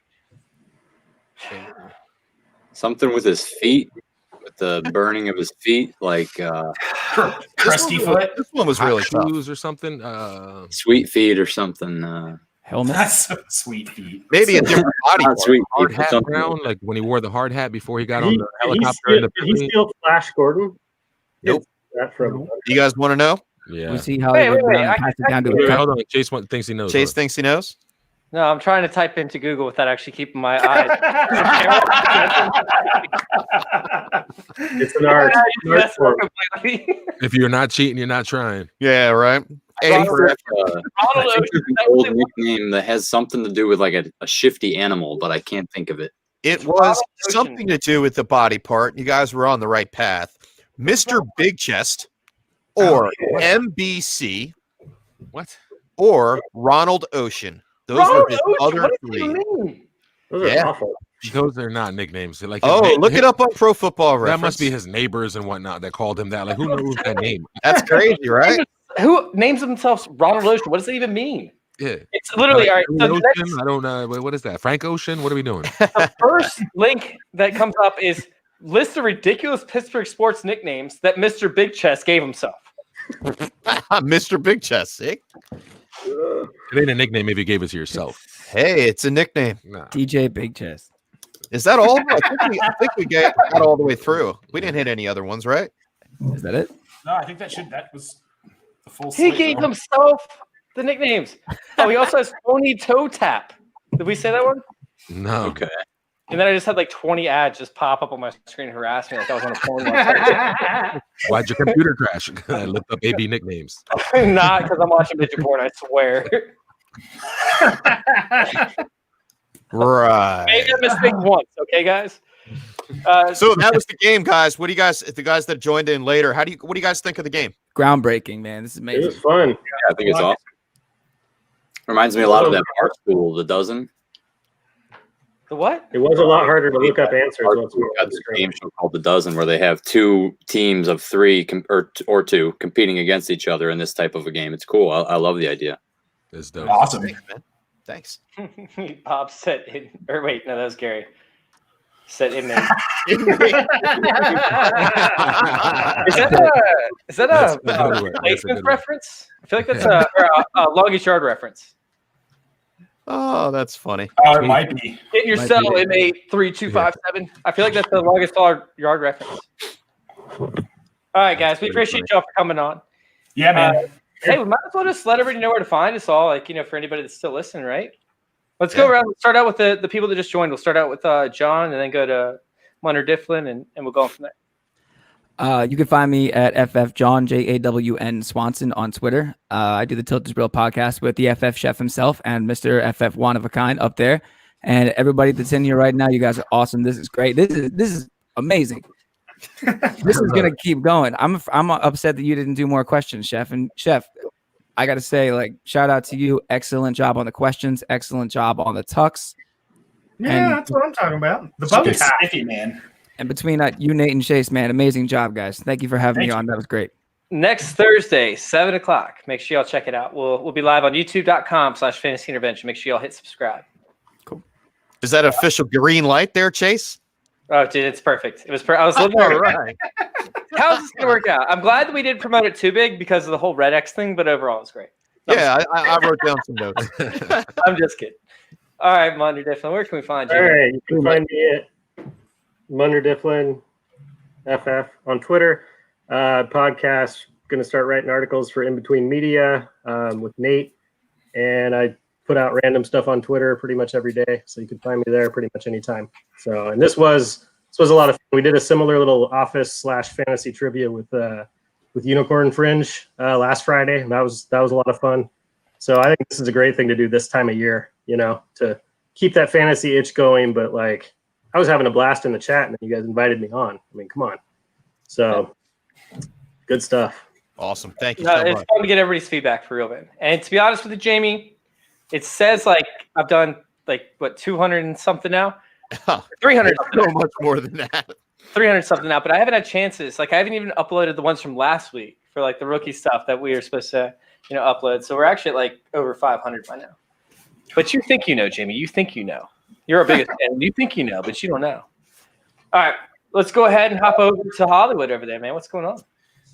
Something with his feet, with the burning of his feet, like Crusty foot. This one was really Hot tough. shoes or something. sweet feet or something. Helmet. That's so sweet feet. Maybe a different body Not part. sweet Hard feet, but hat something. Brown, like when he wore the hard hat before he got Did on he, the did he helicopter in steal, the did he plane. steal Flash Gordon? Nope. That from You guys want to know? Yeah. We see how Wait, they wait, went wait, down and I- passed it down to Wait, a cup. hold on. Chase thinks he knows. Chase Hold thinks he knows. no. I'm trying to type into Google without actually keeping my eyes. it's an art. That's form. completely. on. If you're not cheating, you're not trying. Yeah, right. I A think for there's, effort. I think there's an old nickname that has something to do with like a shifty animal, but I can't think of it. It was Ronald Ocean. something to do with the body part. You guys were on the right path. Mr. Big Chest or MBC What? or Ronald Ocean. Those Ronald were his Ocean, other what does it three. mean? Those are Yeah. awful. Those are not nicknames. Like Oh, look it up on Pro Football That Reference. must be his neighbors and whatnot that called him that. Like, who knows that name? That's crazy, right? Who names themselves Ronald Ocean? What does that even mean? Yeah. It's literally all right. Like, So the, Ocean? next, I don't know. What is that? Frank Ocean? What are we doing? the first link that comes up is list of ridiculous Pittsburgh sports nicknames that Mr. Big Chest gave himself. Mr. Big Chest. See? It ain't a nickname if you gave it to yourself. Hey, it's a nickname. Nah. DJ Big Chest. Is that all? I think we got all the way through. We didn't hit any other ones, right? Is that it? No, I think that was the full He slate, gave though. himself the nicknames. Oh, he also has Tony Toe Tap. Did we say that one? No. Okay. And then I just had like 20 ads just pop up on my screen and harass me like I was on a porn website. Why'd your computer crash? I looked up AB nicknames. Not because I'm watching midget porn, I swear. Right. Made that mistake once, okay, guys? So that was the game, guys. What do you guys, the guys that joined in later, what do you guys think of the game? Groundbreaking, man. This is It amazing. was fun. Yeah, I think it's awesome. Reminds me a lot of that art school, the dozen. The what? It was a lot harder to look up answers Art once we school were got on the this screen. game show called the Dozen, where they have two teams of three or two competing against each other in this type of a game. It's cool. I love the idea. It's dope. Awesome. Thanks, man. Thanks. Bob said, or wait, no, that was Gary. Said inmate. That's Is that a a good one. That's a good placement one. reference? I feel like that's a longest yard reference. Oh, that's funny. Oh, it might be. Get in your Might cell, be. inmate 3257. I feel like that's the longest yard reference. All right, guys, we pretty appreciate y'all for coming on. Yeah, man. Hey, we might as well just let everybody know where to find us all, like, for anybody that's still listening, right? Let's go around. Let's start out with the people that just joined. We'll start out with John and then go to Munner Difflin, and we'll go on from there. You can find me at FF John JAWN Swanson on Twitter. I do the Tilt is Real podcast with the FF chef himself and Mr. FF One of a Kind up there. And everybody that's in here right now, you guys are awesome. This is great. This is amazing. This is gonna keep going. I'm upset that you didn't do more questions, Chef. And Chef, I gotta say, like, shout out to you. Excellent job on the questions. Excellent job on the tucks. Yeah, And- that's what I'm talking about. The bow It's tie. sticky, man. And between you, Nate, and Chase, man, amazing job, guys. Thank you for having me Thank on. That was great. Next Thursday, 7 o'clock. Make sure y'all check it out. We'll be live on youtube.com/fantasy intervention. Make sure y'all hit subscribe. Is that official green light there, Chase? Oh, dude, it's perfect. It was I was looking All at right. how's this gonna work out? I'm glad that we didn't promote it too big because of the whole Red X thing, but overall it's great. Yeah, I wrote down some notes. I'm just kidding. All right, Munner Difflin, where can we find you? All right, you can find me at Munner Difflin FF on Twitter. Podcast, going to start writing articles for In Between Media with Nate, and I put out random stuff on Twitter pretty much every day, so you can find me there pretty much anytime. So, and this was a lot of fun. We did a similar little office/fantasy trivia with Unicorn Fringe last Friday. And that was a lot of fun. So I think this is a great thing to do this time of year, to keep that fantasy itch going. But like, I was having a blast in the chat, and then you guys invited me on. I mean, come on. So good stuff. Awesome. Thank you No, so it's much. fun to get everybody's feedback for real, man. And to be honest with you, Jamie, it says like I've done like 200 and something now, 300, So much more than that. 300 something now. But I haven't had chances. Like I haven't even uploaded the ones from last week for like the rookie stuff that we were supposed to, upload. So we're actually at like over 500 by now. But you think Jamie? You think You're our biggest fan. You think but you don't know. All right, let's go ahead and hop over to Hollywood over there, man. What's going on?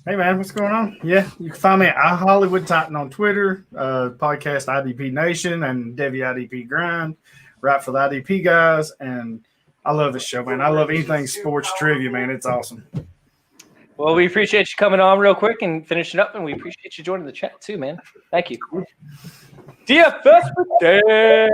Hey, man, what's going on? Yeah, you can find me at iHollywood Titan on Twitter, podcast IDP Nation and Devi IDP Grind, right for the IDP guys. And I love this show, man. I love anything sports trivia, man. It's awesome. Well, we appreciate you coming on real quick and finishing up, and we appreciate you joining the chat too, man. Thank you. DFS with Dan.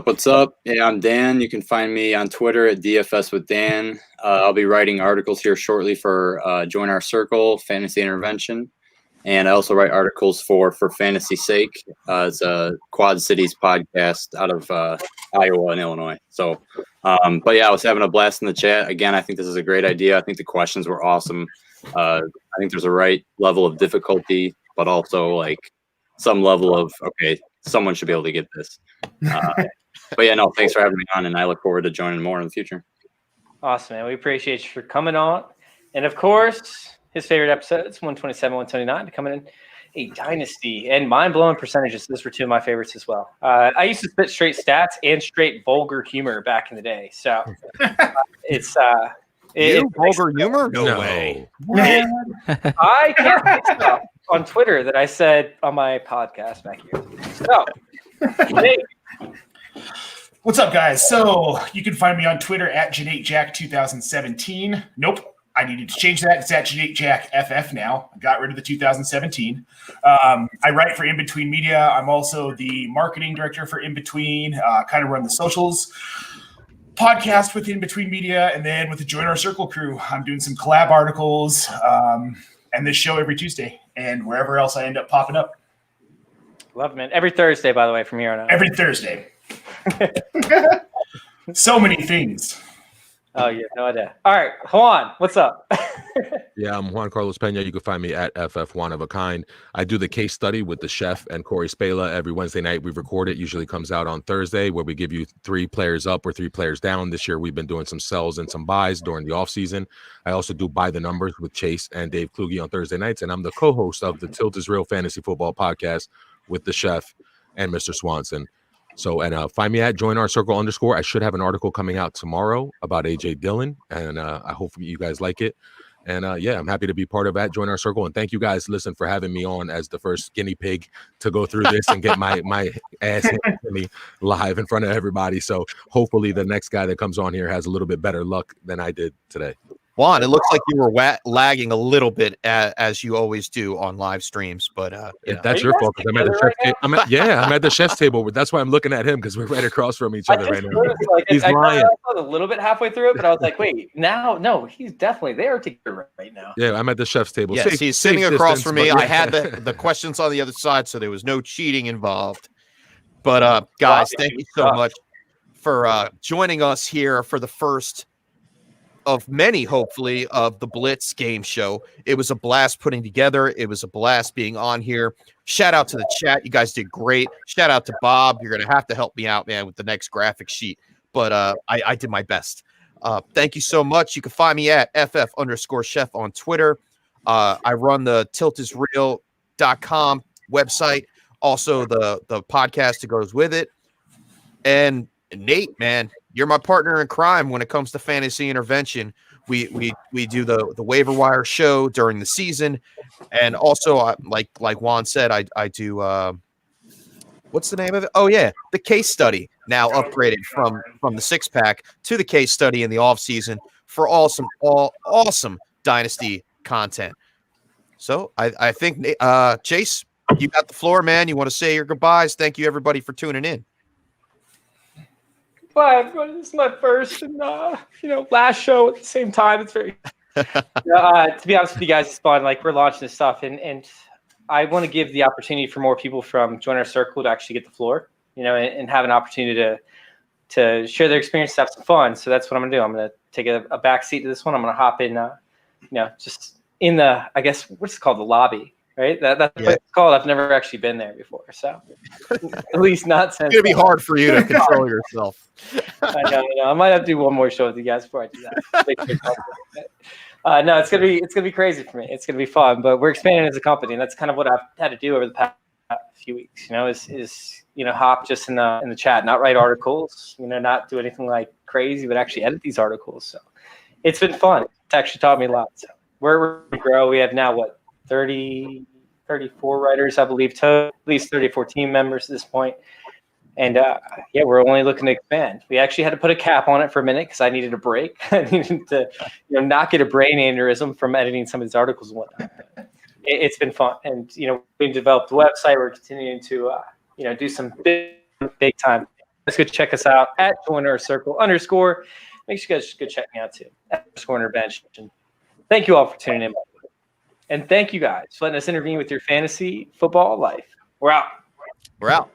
What's up? Yeah, I'm Dan. You can find me on Twitter at DFS with Dan. I'll be writing articles here shortly for Join Our Circle, Fantasy Intervention. And I also write articles for Fantasy Sake. It's a Quad Cities podcast out of Iowa and Illinois. So, but yeah, I was having a blast in the chat. Again, I think this is a great idea. I think the questions were awesome. I think there's a right level of difficulty, but also like some level of, okay, someone should be able to get this. But yeah, no, thanks for having me on, and I look forward to joining more in the future. Awesome, man. We appreciate you for coming on. And of course, his favorite episodes, 127, 129, to coming in a dynasty and mind-blowing percentages. Those were two of my favorites as well. I used to spit straight stats and straight vulgar humor back in the day. So it's vulgar humor? No way. I can't say stuff on Twitter that I said on my podcast back here. So, hey. What's up, guys? So you can find me on Twitter at JanateJack2017. Nope, I needed to change that. It's at JanateJackFF now. I got rid of the 2017. I write for In Between Media. I'm also the marketing director for In Between. Kind of run the socials podcast with In Between Media, and then with the Join Our Circle crew, I'm doing some collab articles and this show every Tuesday, and wherever else I end up popping up. Love it, man. Every Thursday, by the way, from here on out. Every Thursday. So many things. Oh, yeah, no idea. All right, Juan, what's up? Yeah, I'm Juan Carlos Pena. You can find me at FF One of a Kind. I do the case study with the chef and Corey Spala every Wednesday night. We record it. Usually comes out on Thursday, where we give you 3 players up or 3 players down. This year, we've been doing some sells and some buys during the offseason. I also do By the Numbers with Chase and Dave Kluge on Thursday nights, and I'm the co-host of the Tilt is Real Fantasy Football podcast with the chef and Mr. Swanson. So, and find me at joinourcircle_. I should have an article coming out tomorrow about AJ Dillon, and I hope you guys like it. And yeah, I'm happy to be part of that. Join Our Circle. And thank you guys, listen, for having me on as the first guinea pig to go through this and get my ass handed to me live in front of everybody. So hopefully the next guy that comes on here has a little bit better luck than I did today. Juan, it looks like you were lagging a little bit as you always do on live streams, but that's your fault. I'm at the chef's I'm at the chef's table. That's why I'm looking at him, because we're right across from each other right now. He's lying. I was a little bit halfway through it, but I was like, wait, no, he's definitely there together right now. Yeah, I'm at the chef's table. Yes, he's sitting across from me. I had the questions on the other side, so there was no cheating involved. But guys, thank you so much for joining us here for the first of many, hopefully, of the Blitz game show. It was a blast putting together. It was a blast being on here. Shout out to the chat. You guys did great. Shout out to Bob. You're going to have to help me out, man, with the next graphic sheet. But I did my best. Thank you so much. You can find me at FF_chef on Twitter. I run the tiltisreal.com website. Also the podcast that goes with it. And Nate, man, you're my partner in crime when it comes to fantasy intervention. We do the waiver wire show during the season, and also like Juan said, I do what's the name of it? Oh yeah, the case study, now upgraded from the 6-pack to the case study in the off season for awesome dynasty content. So I think Chase, you got the floor, man. You want to say your goodbyes? Thank you everybody for tuning in. Bye, everybody. This is my first and last show at the same time. It's very to be honest with you guys, it's fun. Like, we're launching this stuff, and I want to give the opportunity for more people from Join Our Circle to actually get the floor, and have an opportunity to share their experience, have some fun. So that's what I'm gonna do. I'm gonna take a back seat to this one. I'm gonna hop in, just in the, I guess, what's it called, the lobby. Right, that's what it's called. I've never actually been there before, so at least not since. It's gonna be hard for you to control yourself. I know. I might have to do one more show with you guys before I do that. No, it's gonna be crazy for me. It's gonna be fun, but we're expanding as a company, and that's kind of what I've had to do over the past few weeks. Is hop just in the chat, not write articles, not do anything like crazy, but actually edit these articles. So it's been fun. It's actually taught me a lot. So we're going to grow. We have now 34 writers, I believe, at least 34 team members at this point. And we're only looking to expand. We actually had to put a cap on it for a minute because I needed a break. I needed to not get a brain aneurysm from editing some of these articles and whatnot. It's been fun. And, we've developed the website. We're continuing to, do some big time. Let's go check us out at @joinourcircle_. Make sure you guys go check me out too. @intervention. Thank you all for tuning in. And thank you guys for letting us intervene with your fantasy football life. We're out. We're out.